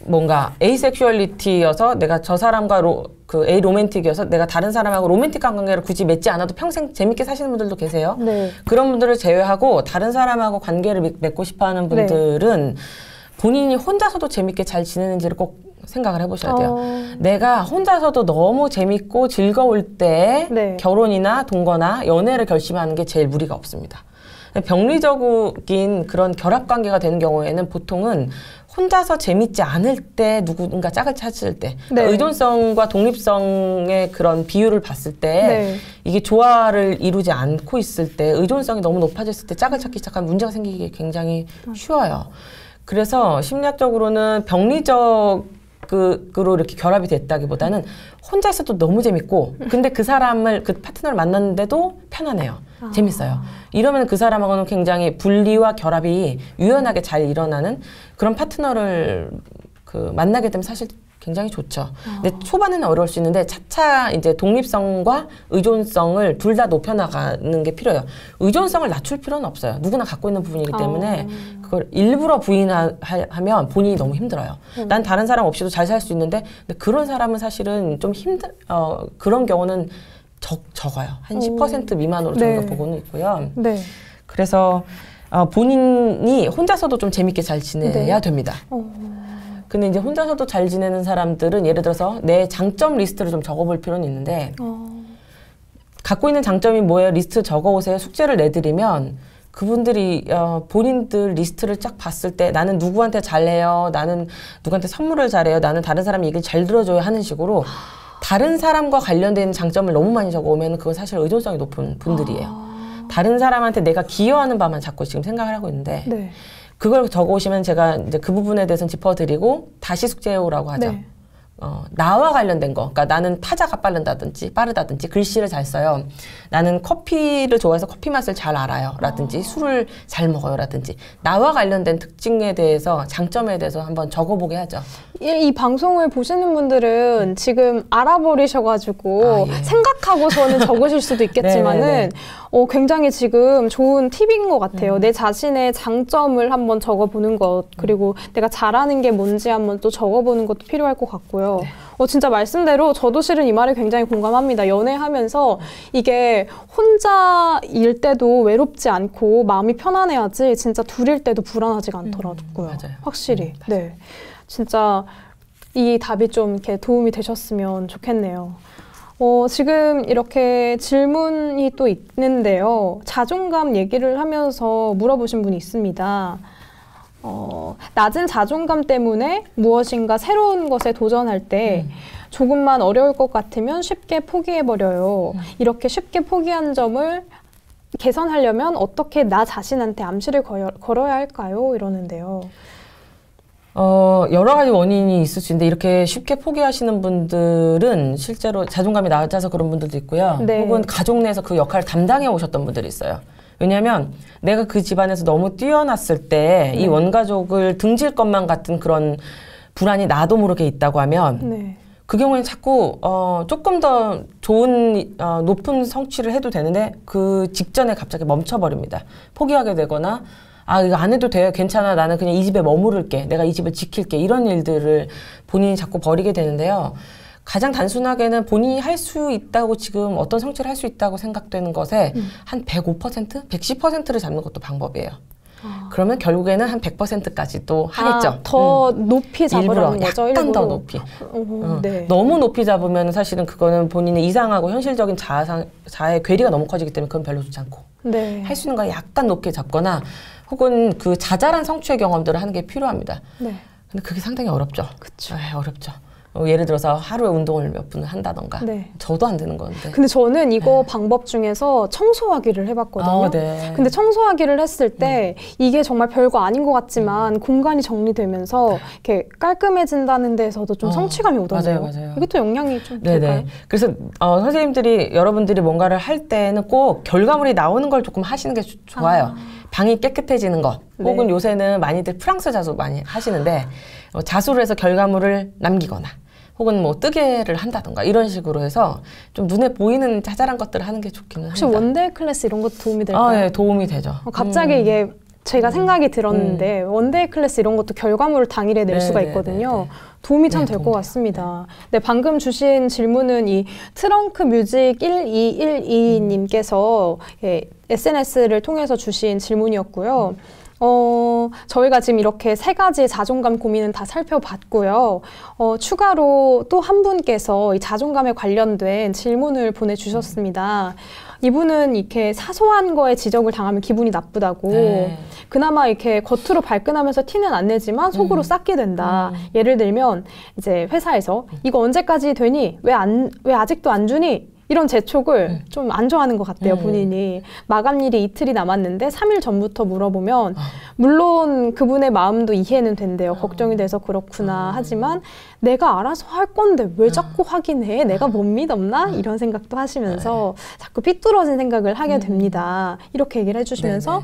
뭔가 에이섹슈얼리티여서 내가 저 사람과 에이로맨틱이어서 내가 다른 사람하고 로맨틱한 관계를 굳이 맺지 않아도 평생 재밌게 사시는 분들도 계세요. 그런 분들을 제외하고 다른 사람하고 관계를 맺고 싶어하는 분들은 본인이 혼자서도 재밌게 잘 지내는지를 꼭 생각을 해보셔야 돼요. 내가 혼자서도 너무 재밌고 즐거울 때 결혼이나 동거나 연애를 결심하는 게 제일 무리가 없습니다. 병리적인 그런 결합관계가 되는 경우에는 보통은 혼자서 재밌지 않을 때 누군가 짝을 찾을 때 그러니까 의존성과 독립성의 그런 비율을 봤을 때 이게 조화를 이루지 않고 있을 때 의존성이 너무 높아졌을 때 짝을 찾기 시작하면 문제가 생기기 굉장히 쉬워요. 그래서 심리학적으로는 병리적으로 이렇게 결합이 됐다기보다는 혼자 있어도 너무 재밌고 근데 그 사람을 그 파트너를 만났는데도 편안해요. 재밌어요. 이러면 그 사람하고는 굉장히 분리와 결합이 유연하게 잘 일어나는 그런 파트너를 만나게 되면 사실 굉장히 좋죠. 근데 초반에는 어려울 수 있는데 차차 이제 독립성과 의존성을 둘 다 높여나가는 게 필요해요. 의존성을 낮출 필요는 없어요. 누구나 갖고 있는 부분이기 때문에 그걸 일부러 부인하면 본인이 너무 힘들어요. 난 다른 사람 없이도 잘 살 수 있는데 근데 그런 사람은 사실은 좀 그런 경우는 적어요. 한 10% 미만으로 저희가 보고는 있고요. 네. 그래서 본인이 혼자서도 좀 재밌게 잘 지내야 됩니다. 근데 이제 혼자서도 잘 지내는 사람들은 예를 들어서 내 장점 리스트를 좀 적어볼 필요는 있는데 갖고 있는 장점이 뭐예요? 리스트 적어오세요. 숙제를 내드리면 그분들이 본인들 리스트를 쫙 봤을 때 나는 누구한테 잘해요. 나는 누구한테 선물을 잘해요. 나는 다른 사람 얘기를 잘 들어줘야 하는 식으로 다른 사람과 관련된 장점을 너무 많이 적어오면 그건 사실 의존성이 높은 분들이에요. 다른 사람한테 내가 기여하는 바만 자꾸 지금 생각을 하고 있는데 네. 그걸 적어오시면 제가 이제 그 부분에 대해서는 짚어드리고 다시 숙제해오라고 하죠. 네. 나와 관련된 거. 그러니까 나는 타자가 빠르다든지 글씨를 잘 써요. 나는 커피를 좋아해서 커피 맛을 잘 알아요. 라든지 술을 잘 먹어요. 라든지 나와 관련된 특징에 대해서 장점에 대해서 한번 적어보게 하죠. 이 방송을 보시는 분들은 지금 알아버리셔가지고 생각하고서는 적으실 수도 있겠지만은 굉장히 지금 좋은 팁인 것 같아요. 내 자신의 장점을 한번 적어보는 것 그리고 내가 잘하는 게 뭔지 한번 또 적어보는 것도 필요할 것 같고요. 진짜 말씀대로 저도 실은 이 말에 굉장히 공감합니다. 연애하면서 이게 혼자일 때도 외롭지 않고 마음이 편안해야지 진짜 둘일 때도 불안하지가 않더라고요. 맞아요. 확실히. 네. 진짜 이 답이 좀 이렇게 도움이 되셨으면 좋겠네요. 지금 이렇게 질문이 또 있는데요. 자존감 얘기를 하면서 물어보신 분이 있습니다. 낮은 자존감 때문에 무엇인가 새로운 것에 도전할 때 조금만 어려울 것 같으면 쉽게 포기해버려요. 이렇게 쉽게 포기한 점을 개선하려면 어떻게 나 자신한테 암시를 걸어야 할까요? 이러는데요. 여러 가지 원인이 있을 수 있는데 이렇게 쉽게 포기하시는 분들은 실제로 자존감이 낮아서 그런 분들도 있고요. 네. 혹은 가족 내에서 그 역할을 담당해 오셨던 분들이 있어요. 왜냐하면 내가 그 집안에서 너무 뛰어났을 때 이 원가족을 등질 것만 같은 그런 불안이 나도 모르게 있다고 하면 그 경우에는 자꾸 조금 더 좋은 높은 성취를 해도 되는데 그 직전에 갑자기 멈춰버립니다. 포기하게 되거나 이거 안 해도 돼요. 괜찮아. 나는 그냥 이 집에 머무를게. 내가 이 집을 지킬게. 이런 일들을 본인이 자꾸 벌이게 되는데요. 가장 단순하게는 본인이 할 수 있다고 지금 어떤 성취를 할 수 있다고 생각되는 것에 한 105%? 110%를 잡는 것도 방법이에요. 그러면 결국에는 한 100%까지 또 하겠죠. 더 높이 잡으라는 거죠? 약간 더 높이. 네. 너무 높이 잡으면 사실은 그거는 본인의 이상하고 현실적인 자아의 괴리가 너무 커지기 때문에 그건 별로 좋지 않고 네. 할 수 있는 거 약간 높게 잡거나 혹은 그 자잘한 성취의 경험들을 하는 게 필요합니다. 네. 근데 그게 상당히 어렵죠. 그쵸. 어렵죠. 예를 들어서 하루에 운동을 몇 분을 한다던가. 네. 저도 안 되는 건데. 근데 저는 이거 방법 중에서 청소하기를 해봤거든요. 네. 근데 청소하기를 했을 때 이게 정말 별거 아닌 것 같지만 공간이 정리되면서 이렇게 깔끔해진다는 데서도 좀 성취감이 오더라고요. 맞아요. 이것도 영향이 좀 될까요? 그래서 선생님들이 여러분들이 뭔가를 할 때는 꼭 결과물이 나오는 걸 조금 하시는 게 좋아요. 방이 깨끗해지는 것. 혹은 요새는 많이들 프랑스 자수 많이 하시는데 자수를 해서 결과물을 남기거나 혹은 뭐 뜨개를 한다던가 이런 식으로 해서 좀 눈에 보이는 자잘한 것들을 하는 게 좋기는 혹시 합니다. 원데이 클래스 이런 것도 도움이 될까요? 네, 도움이 되죠. 갑자기 이게 제가 생각이 들었는데 원데이 클래스 이런 것도 결과물을 당일에 낼 수가 있거든요. 도움이 참 될 것 같습니다. 네, 방금 주신 질문은 이 트렁크 뮤직 1212님께서 SNS를 통해서 주신 질문이었고요. 저희가 지금 이렇게 세 가지 자존감 고민은 다 살펴봤고요. 추가로 또 한 분께서 이 자존감에 관련된 질문을 보내주셨습니다. 이분은 이렇게 사소한 거에 지적을 당하면 기분이 나쁘다고 그나마 이렇게 겉으로 발끈하면서 티는 안 내지만 속으로 쌓게 된다. 예를 들면 이제 회사에서 이거 언제까지 되니? 왜 아직도 안 주니? 이런 재촉을 좀 안 좋아하는 것 같대요, 본인이. 마감일이 이틀이 남았는데 3일 전부터 물어보면 물론 그분의 마음도 이해는 된대요. 걱정이 돼서 그렇구나 하지만 내가 알아서 할 건데 왜 자꾸 확인해? 내가 못 믿었나? 이런 생각도 하시면서 자꾸 삐뚤어진 생각을 하게 됩니다. 이렇게 얘기를 해주시면서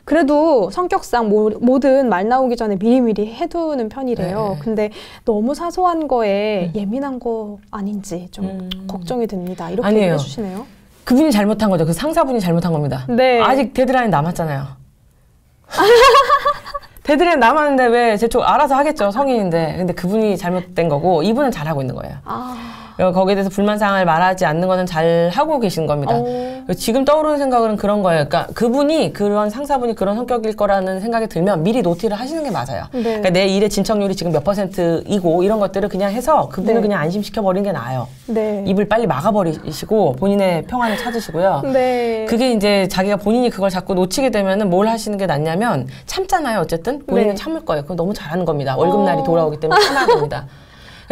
그래도 성격상 뭐든 말 나오기 전에 미리미리 해두는 편이래요. 네. 근데 너무 사소한 거에 예민한 거 아닌지 좀 걱정이 됩니다. 이렇게 아니에요. 해주시네요. 그분이 잘못한 거죠. 그 상사분이 잘못한 겁니다. 네. 아직 데드라인 남았잖아요. 데드라인 남았는데 왜 재촉 알아서 하겠죠. 성인인데. 근데 그분이 잘못된 거고 이분은 잘하고 있는 거예요. 거기에 대해서 불만사항을 말하지 않는 거는 잘 하고 계신 겁니다. 지금 떠오르는 생각은 그런 거예요. 그러니까 그분이 그런 상사분이 그런 성격일 거라는 생각이 들면 미리 노티를 하시는 게 맞아요. 네. 그러니까 내 일의 진척률이 지금 몇 %이고 이런 것들을 그냥 해서 그분을 네. 그냥 안심시켜 버리는 게 나아요. 네. 입을 빨리 막아버리시고 본인의 평안을 찾으시고요. 네. 그게 이제 자기가 본인이 그걸 자꾸 놓치게 되면은 뭘 하시는 게 낫냐면 참잖아요. 어쨌든 본인은 네. 참을 거예요. 그건 너무 잘하는 겁니다. 월급날이 돌아오기 때문에 참아야 됩니다.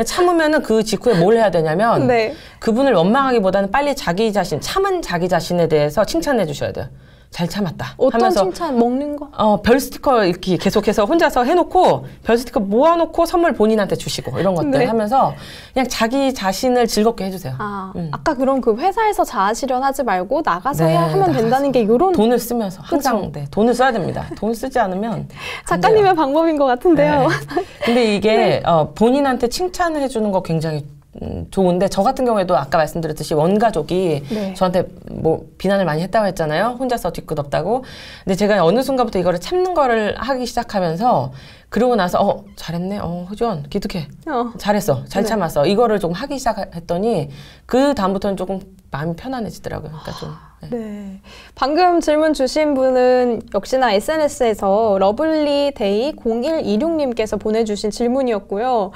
참으면은 그 직후에 뭘 해야 되냐면 네. 그분을 원망하기보다는 빨리 자기 자신, 참은 자기 자신에 대해서 칭찬해 주셔야 돼요. 잘 참았다. 어떤 하면서 칭찬? 먹는 거? 별 스티커 이렇게 계속해서 혼자서 해놓고 별 스티커 모아놓고 선물 본인한테 주시고 이런 것들 네. 하면서 그냥 자기 자신을 즐겁게 해주세요. 아까 그럼 그 회사에서 자아실현 하지 말고 나가서 네, 하면 나가서. 된다는 게 이런 돈을 쓰면서 항상 네, 돈을 써야 됩니다. 돈 쓰지 않으면 안 작가님의 돼요. 방법인 것 같은데요. 네. 근데 이게 본인한테 칭찬을 해주는 거 굉장히 좋은데 저 같은 경우에도 아까 말씀드렸듯이 원가족이 네. 저한테 뭐 비난을 많이 했다고 했잖아요. 혼자서 뒤끝없다고. 근데 제가 어느 순간부터 이거를 참는 거를 하기 시작하면서 그러고 나서 잘했네. 효주원 기특해. 잘했어. 잘 네. 참았어. 이거를 좀 하기 시작했더니 그 다음부터는 조금 마음이 편안해지더라고요. 그러니까 좀. 네. 방금 질문 주신 분은 역시나 SNS에서 러블리데이 0126님께서 보내주신 질문이었고요.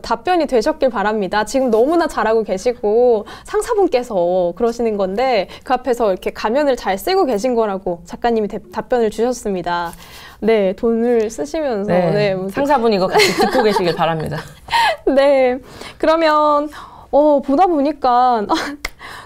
답변이 되셨길 바랍니다. 지금 너무나 잘하고 계시고 상사분께서 그러시는 건데 그 앞에서 이렇게 가면을 잘 쓰고 계신 거라고 작가님이 답변을 주셨습니다. 네, 돈을 쓰시면서 네, 상사분 이거 같이 듣고 계시길 바랍니다. 네, 그러면 보다 보니까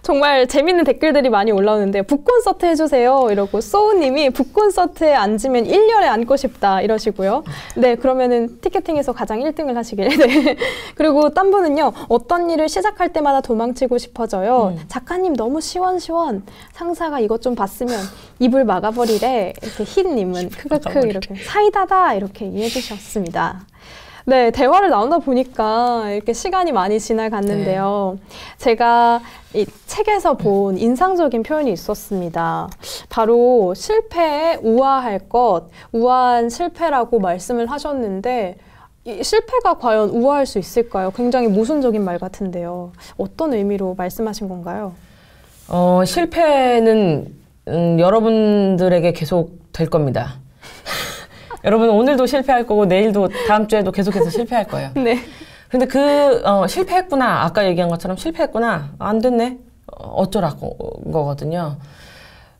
정말 재밌는 댓글들이 많이 올라오는데 북콘서트 해주세요 이러고 소우님이 북콘서트에 앉으면 1년에 앉고 싶다 이러시고요. 네, 그러면은 티켓팅에서 가장 1등을 하시길. 네. 그리고 딴 분은요. 어떤 일을 시작할 때마다 도망치고 싶어져요. 작가님 너무 시원시원. 상사가 이것 좀 봤으면 입을 막아버리래. 이렇게 hit님은 크크크 이렇게 사이다다 이렇게 이해해 주셨습니다. 네, 대화를 나누다 보니까 이렇게 시간이 많이 지나갔는데요. 네. 제가 이 책에서 본 인상적인 표현이 있었습니다. 바로 실패에 우아할 것, 우아한 실패라고 말씀을 하셨는데 이 실패가 과연 우아할 수 있을까요? 굉장히 모순적인 말 같은데요. 어떤 의미로 말씀하신 건가요? 실패는 여러분들에게 계속 될 겁니다. 여러분 오늘도 실패할 거고 내일도 다음 주에도 계속해서 실패할 거예요. 네. 근데 실패했구나. 아까 얘기한 것처럼 실패했구나. 안 됐네. 어쩌라고 거거든요.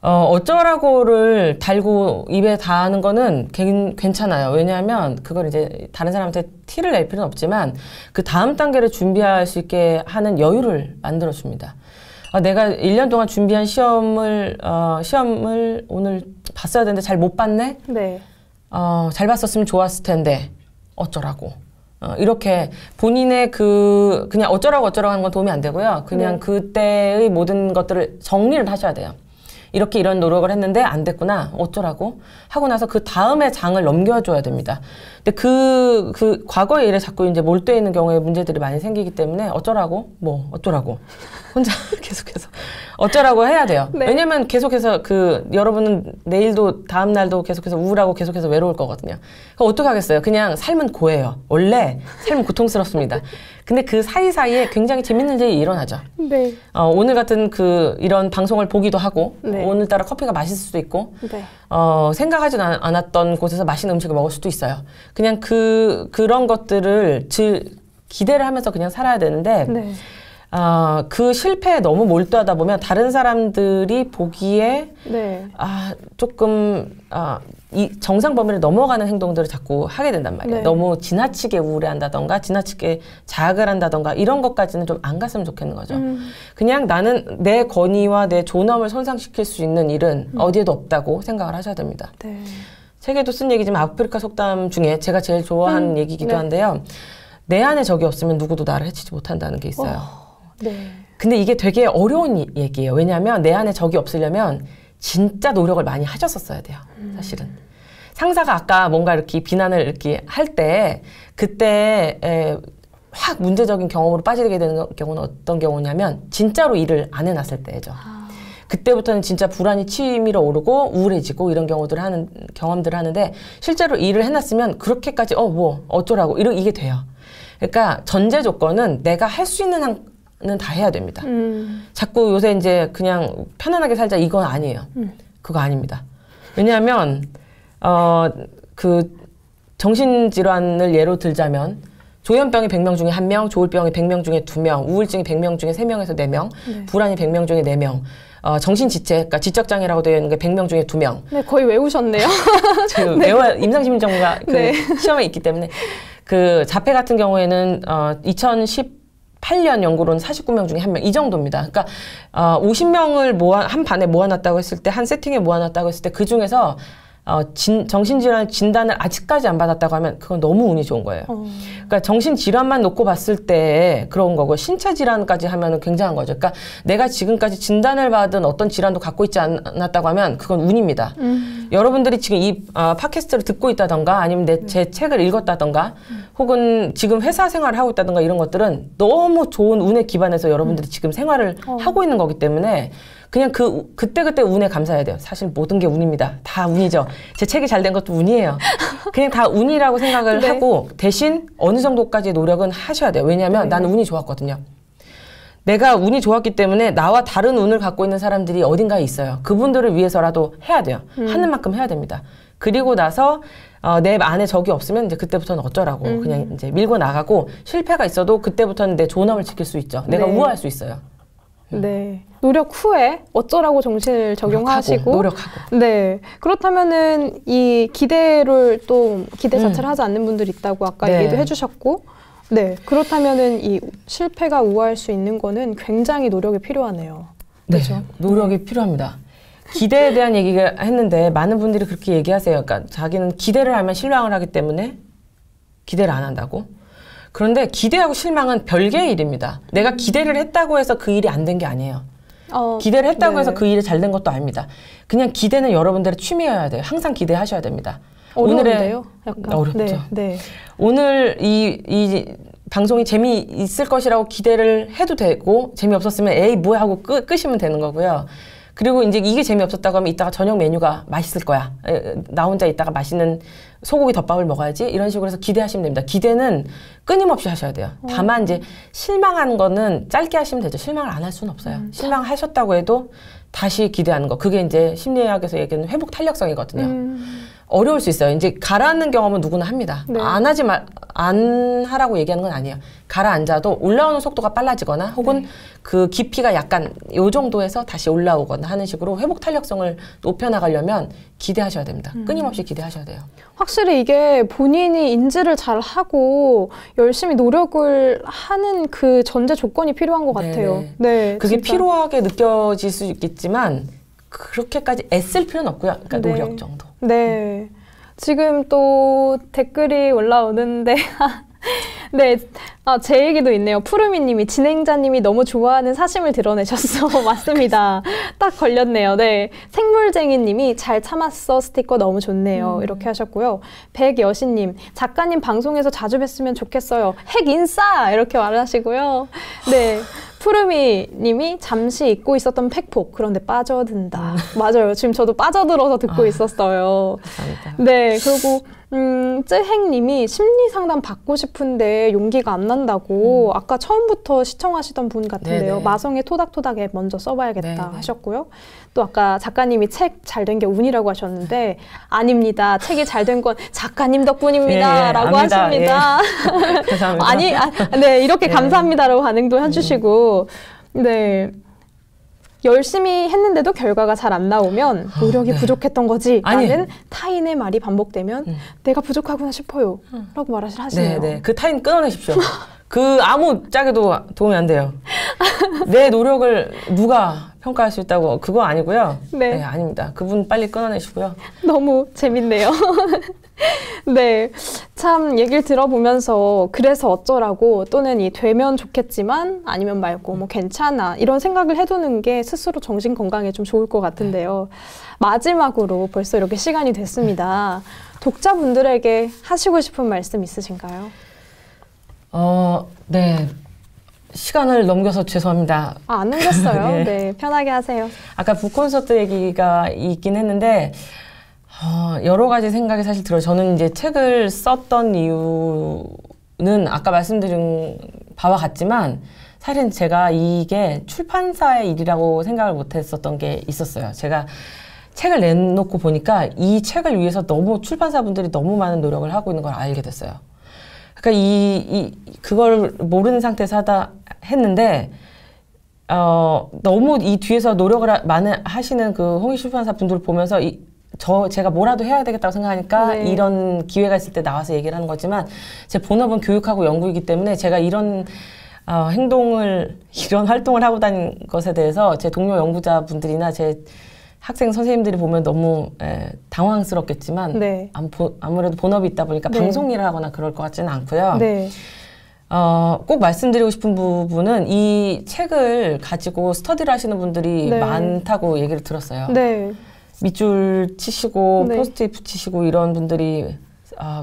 어쩌라고를 달고 입에 닿는 거는 괜찮아요. 왜냐하면 그걸 이제 다른 사람한테 티를 낼 필요는 없지만 그 다음 단계를 준비할 수 있게 하는 여유를 만들어줍니다. 내가 1년 동안 준비한 시험을 오늘 봤어야 되는데 잘 못 봤네? 네. 잘 봤었으면 좋았을 텐데 어쩌라고 이렇게 본인의 그냥 어쩌라고 하는 건 도움이 안 되고요. 그냥 그때의 모든 것들을 정리를 하셔야 돼요. 이렇게 이런 노력을 했는데 안 됐구나 어쩌라고 하고 나서 그 다음에 장을 넘겨줘야 됩니다. 근데 그 과거의 일에 자꾸 이제 몰두해 있는 경우에 문제들이 많이 생기기 때문에 어쩌라고 혼자 계속해서 어쩌라고 해야 돼요. 네. 왜냐면 계속해서 여러분은 내일도 다음 날도 계속해서 우울하고 계속해서 외로울 거거든요. 그럼 어떻게 하겠어요? 그냥 삶은 고해요. 원래 삶은 고통스럽습니다. 근데 그 사이사이에 굉장히 재밌는 일이 일어나죠. 네. 오늘 같은 이런 방송을 보기도 하고 네. 오늘따라 커피가 맛있을 수도 있고 네. 생각하지도 않았던 곳에서 맛있는 음식을 먹을 수도 있어요. 그냥 그런 것들을 기대를 하면서 그냥 살아야 되는데 네. 그 실패에 너무 몰두하다 보면 다른 사람들이 보기에 네. 조금 이 정상 범위를 넘어가는 행동들을 자꾸 하게 된단 말이에요. 네. 너무 지나치게 우울해한다던가 지나치게 자학을 한다던가 이런 것까지는 좀 안 갔으면 좋겠는 거죠. 그냥 나는 내 권위와 내 존엄을 손상시킬 수 있는 일은 어디에도 없다고 생각을 하셔야 됩니다. 네. 책에도 쓴 얘기지만 아프리카 속담 중에 제가 제일 좋아하는 얘기이기도 네. 한데요. 내 안에 적이 없으면 누구도 나를 해치지 못한다는 게 있어요. 네. 근데 이게 되게 어려운 얘기예요. 왜냐하면 내 안에 적이 없으려면 진짜 노력을 많이 하셨었어야 돼요. 사실은. 상사가 아까 뭔가 이렇게 비난을 이렇게 할 때 그때 확 문제적인 경험으로 빠지게 되는 경우는 어떤 경우냐면 진짜로 일을 안 해놨을 때죠. 그때부터는 진짜 불안이 치밀어 오르고 우울해지고 이런 경험들을 하는데 실제로 일을 해놨으면 그렇게까지 어쩌라고 이게 돼요. 그러니까 전제 조건은 내가 할 수 있는 한은 다 해야 됩니다. 자꾸 요새 이제 그냥 편안하게 살자 이건 아니에요. 그거 아닙니다. 왜냐하면 그 정신질환을 예로 들자면 조현병이 100명 중에 1명, 조울병이 100명 중에 2명, 우울증이 100명 중에 3명에서 4명, 네. 불안이 100명 중에 4명, 정신지체, 그러니까 지적장애라고 되어 있는 게 100명 중에 2명. 네, 거의 외우셨네요. 지금 외워야 임상심리전문가 네. 시험에 있기 때문에 그 자폐 같은 경우에는 2018년 연구로는 49명 중에 1명 이 정도입니다. 그러니까 50명을 한 반에 모아놨다고 했을 때 한 세팅에 모아놨다고 했을 때 그 중에서 정신질환 진단을 아직까지 안 받았다고 하면 그건 너무 운이 좋은 거예요. 그러니까 정신질환만 놓고 봤을 때 그런 거고 신체질환까지 하면은 굉장한 거죠. 그러니까 내가 지금까지 진단을 받은 어떤 질환도 갖고 있지 않았다고 하면 그건 운입니다. 여러분들이 지금 이 팟캐스트를 듣고 있다던가 아니면 제 책을 읽었다던가 혹은 지금 회사 생활을 하고 있다던가 이런 것들은 너무 좋은 운에 기반해서 여러분들이 지금 생활을 하고 있는 거기 때문에 그냥 그때그때 운에 감사해야 돼요. 사실 모든 게 운입니다. 다 운이죠. 제 책이 잘 된 것도 운이에요. 그냥 다 운이라고 생각을 네. 하고 대신 어느 정도까지 노력은 하셔야 돼요. 왜냐하면 나는 운이 좋았거든요. 내가 운이 좋았기 때문에 나와 다른 운을 갖고 있는 사람들이 어딘가에 있어요. 그분들을 위해서라도 해야 돼요. 하는 만큼 해야 됩니다. 그리고 나서 내 안에 적이 없으면 이제 그때부터는 어쩌라고 그냥 이제 밀고 나가고 실패가 있어도 그때부터는 내 존엄을 지킬 수 있죠. 내가 네. 우아할 수 있어요. 네. 노력 후에 어쩌라고 정신을 적용하시고. 노력하고. 네. 그렇다면은 이 기대 자체를 하지 않는 분들이 있다고 아까 네. 얘기도 해주셨고. 네. 그렇다면은 이 실패가 우아할 수 있는 거는 굉장히 노력이 필요하네요. 네. 그렇죠? 노력이 필요합니다. 기대에 대한 얘기를 했는데 많은 분들이 그렇게 얘기하세요. 그러니까 자기는 기대를 하면 실망을 하기 때문에 기대를 안 한다고. 그런데 기대하고 실망은 별개의 일입니다. 내가 기대를 했다고 해서 그 일이 안 된 게 아니에요. 기대를 했다고 네. 해서 그 일이 잘 된 것도 아닙니다. 그냥 기대는 여러분들의 취미여야 돼요. 항상 기대하셔야 됩니다. 어려운데요? 약간. 어렵죠. 네. 네. 오늘 이 방송이 재미있을 것이라고 기대를 해도 되고 재미없었으면 에이 뭐야 하고 끄시면 되는 거고요. 그리고 이제 이게 재미없었다고 하면 이따가 저녁 메뉴가 맛있을 거야. 나 혼자 이따가 맛있는 소고기 덮밥을 먹어야지. 이런 식으로 해서 기대하시면 됩니다. 기대는 끊임없이 하셔야 돼요. 다만 이제 실망하는 거는 짧게 하시면 되죠. 실망을 안 할 수는 없어요. 실망하셨다고 해도 다시 기대하는 거. 그게 이제 심리학에서 얘기하는 회복 탄력성이거든요. 어려울 수 있어요. 이제 가라앉는 경험은 누구나 합니다. 네. 안 하라고 얘기하는 건 아니에요. 가라앉아도 올라오는 속도가 빨라지거나 혹은 그 깊이가 약간 요 정도에서 다시 올라오거나 하는 식으로 회복 탄력성을 높여나가려면 기대하셔야 됩니다. 끊임없이 기대하셔야 돼요. 확실히 이게 본인이 인지를 잘 하고 열심히 노력을 하는 그 전제 조건이 필요한 것 같아요. 네, 그게 진짜. 피로하게 느껴질 수 있겠지만 그렇게까지 애쓸 필요는 없고요. 그러니까 네. 노력 정도. 네. 지금 또 댓글이 올라오는데 네, 제 얘기도 있네요. 푸르미님이 진행자님이 너무 좋아하는 사심을 드러내셨어. 맞습니다. 딱 걸렸네요. 네, 생물쟁이님이 잘 참았어 스티커 너무 좋네요. 이렇게 하셨고요. 백여신님 작가님 방송에서 자주 뵀으면 좋겠어요. 핵 인싸 이렇게 말하시고요. 네. 푸르미님이 잠시 잊고 있었던 팩폭 그런데 빠져든다. 맞아요. 지금 저도 빠져들어서 듣고 있었어요. 감사합니다. 네, 그리고 쯔행님이 심리 상담 받고 싶은데 용기가 안 난다고 아까 처음부터 시청하시던 분 같은데요. 네네. 마성의 토닥토닥 앱 먼저 써봐야겠다 네네. 하셨고요. 또 아까 작가님이 책 잘 된 게 운이라고 하셨는데 아닙니다. 책이 잘 된 건 작가님 덕분입니다. 예, 라고 압니다. 하십니다. 예. 감사합니다. 네, 이렇게 네. 감사합니다라고 반응도 해주시고 네. 열심히 했는데도 결과가 잘 안 나오면 노력이 네. 부족했던 거지 아니. 라는 타인의 말이 반복되면 내가 부족하구나 싶어요 라고 하시네요. 네. 그 타인 끊어내십시오. 그 아무 짝에도 도움이 안 돼요. 내 노력을 누가 평가할 수 있다고 그거 아니고요. 네. 네, 아닙니다. 그분 빨리 끊어내시고요. 너무 재밌네요. 네, 참 얘기를 들어보면서 그래서 어쩌라고 또는 이 되면 좋겠지만 아니면 말고 뭐 괜찮아 이런 생각을 해두는 게 스스로 정신 건강에 좀 좋을 것 같은데요. 마지막으로 벌써 이렇게 시간이 됐습니다. 독자분들에게 하시고 싶은 말씀 있으신가요? 네. 시간을 넘겨서 죄송합니다. 안 넘겼어요. 네. 네, 편하게 하세요. 아까 북콘서트 얘기가 있긴 했는데 여러 가지 생각이 사실 들어요. 저는 이제 책을 썼던 이유는 아까 말씀드린 바와 같지만 사실은 제가 이게 출판사의 일이라고 생각을 못 했었던 게 있었어요. 제가 책을 내놓고 보니까 이 책을 위해서 너무 출판사분들이 너무 많은 노력을 하고 있는 걸 알게 됐어요. 그러니까 그걸 모르는 상태에서 했는데 너무 이 뒤에서 노력을 많이 하시는 그 홍익 출판사 분들을 보면서 제가 뭐라도 해야 되겠다고 생각하니까 네. 이런 기회가 있을 때 나와서 얘기를 하는 거지만 제 본업은 교육하고 연구이기 때문에 제가 이런 이런 활동을 하고 다닌 것에 대해서 제 동료 연구자분들이나 제 학생 선생님들이 보면 너무 당황스럽겠지만 네. 아무래도 본업이 있다 보니까 네. 방송 일을 하거나 그럴 것 같지는 않고요. 네. 꼭 말씀드리고 싶은 부분은 이 책을 가지고 스터디를 하시는 분들이 네. 많다고 얘기를 들었어요. 네. 밑줄 치시고 네. 포스트잇 붙이시고 이런 분들이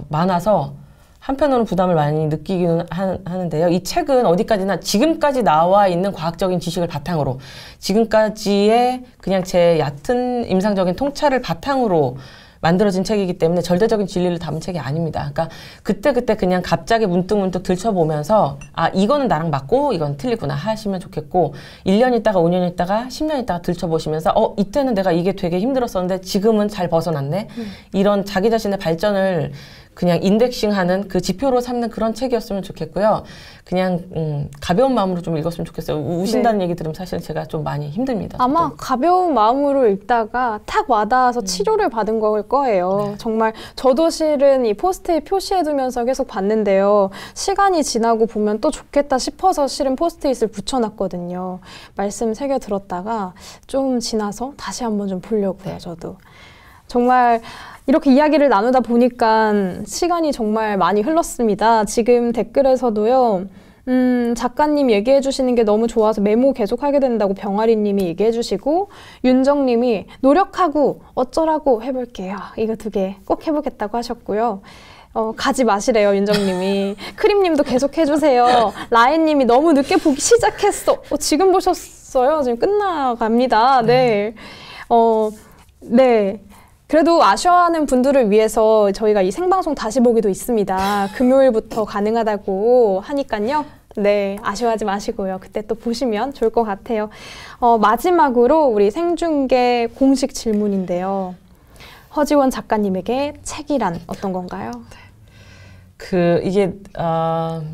많아서 한편으로는 부담을 많이 느끼기는 하는데요. 이 책은 어디까지나 지금까지 나와 있는 과학적인 지식을 바탕으로 지금까지의 그냥 제 얕은 임상적인 통찰을 바탕으로 만들어진 책이기 때문에 절대적인 진리를 담은 책이 아닙니다. 그러니까 그때그때 그냥 갑자기 문득문득 들춰보면서 이거는 나랑 맞고 이건 틀리구나 하시면 좋겠고 1년 있다가 5년 있다가 10년 있다가 들춰보시면서 이때는 내가 이게 되게 힘들었었는데 지금은 잘 벗어났네. 이런 자기 자신의 발전을 그냥 인덱싱하는 그 지표로 삼는 그런 책이었으면 좋겠고요. 그냥 가벼운 마음으로 좀 읽었으면 좋겠어요. 우신다는 얘기 들으면 사실 제가 좀 많이 힘듭니다. 아마 저도. 가벼운 마음으로 읽다가 탁 와닿아서 치료를 받은 걸 거예요. 네. 정말 저도 실은 이 포스트잇 표시해두면서 계속 봤는데요. 시간이 지나고 보면 또 좋겠다 싶어서 실은 포스트잇을 붙여놨거든요. 말씀 새겨 들었다가 좀 지나서 다시 한번 좀 보려고요. 저도. 정말 이렇게 이야기를 나누다 보니까 시간이 정말 많이 흘렀습니다. 지금 댓글에서도요. 작가님 얘기해 주시는 게 너무 좋아서 메모 계속 하게 된다고 병아리 님이 얘기해 주시고 윤정 님이 노력하고 어쩌라고 해볼게요. 이거 2개 꼭 해보겠다고 하셨고요. 가지 마시래요, 윤정 님이. 크림 님도 계속 해주세요. 라인 님이 너무 늦게 보기 시작했어. 지금 보셨어요? 지금 끝나갑니다. 네. 네. 그래도 아쉬워하는 분들을 위해서 저희가 이 생방송 다시 보기도 있습니다. 금요일부터 가능하다고 하니까요. 네, 아쉬워하지 마시고요. 그때 또 보시면 좋을 것 같아요. 마지막으로 우리 생중계 공식 질문인데요. 허지원 작가님에게 책이란 어떤 건가요? 이게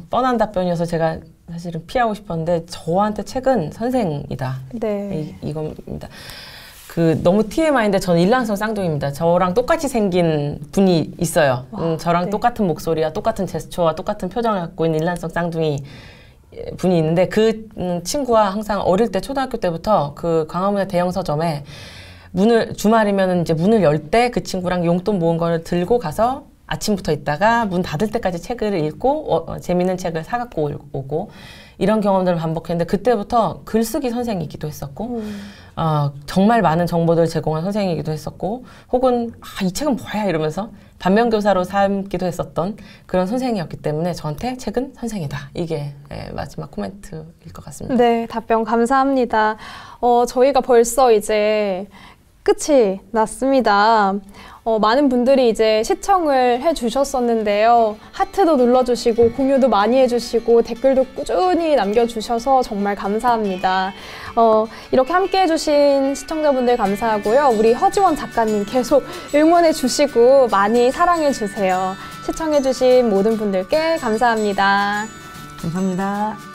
뻔한 답변이어서 제가 사실은 피하고 싶었는데 저한테 책은 선생이다. 네. 이겁니다. 너무 TMI인데 저는 일란성 쌍둥이입니다. 저랑 똑같이 생긴 분이 있어요. 저랑 네. 똑같은 목소리와 똑같은 제스처와 똑같은 표정을 갖고 있는 일란성 쌍둥이 분이 있는데 그 친구와 항상 어릴 때 초등학교 때부터 그 광화문의 대형 서점에 주말이면 이제 문을 열 때 그 친구랑 용돈 모은 거를 들고 가서 아침부터 있다가 문 닫을 때까지 책을 읽고 재밌는 책을 사갖고 오고 이런 경험들을 반복했는데 그때부터 글쓰기 선생이기도 했었고 정말 많은 정보들을 제공한 선생이기도 했었고 혹은 이 책은 뭐야 이러면서 반면교사로 삼기도 했었던 그런 선생이었기 때문에 저한테 책은 선생이다. 이게 마지막 코멘트일 것 같습니다. 네, 답변 감사합니다. 저희가 벌써 이제 끝이 났습니다. 많은 분들이 이제 시청을 해주셨었는데요. 하트도 눌러주시고 공유도 많이 해주시고 댓글도 꾸준히 남겨주셔서 정말 감사합니다. 이렇게 함께 해주신 시청자분들 감사하고요. 우리 허지원 작가님 계속 응원해주시고 많이 사랑해주세요. 시청해주신 모든 분들께 감사합니다. 감사합니다.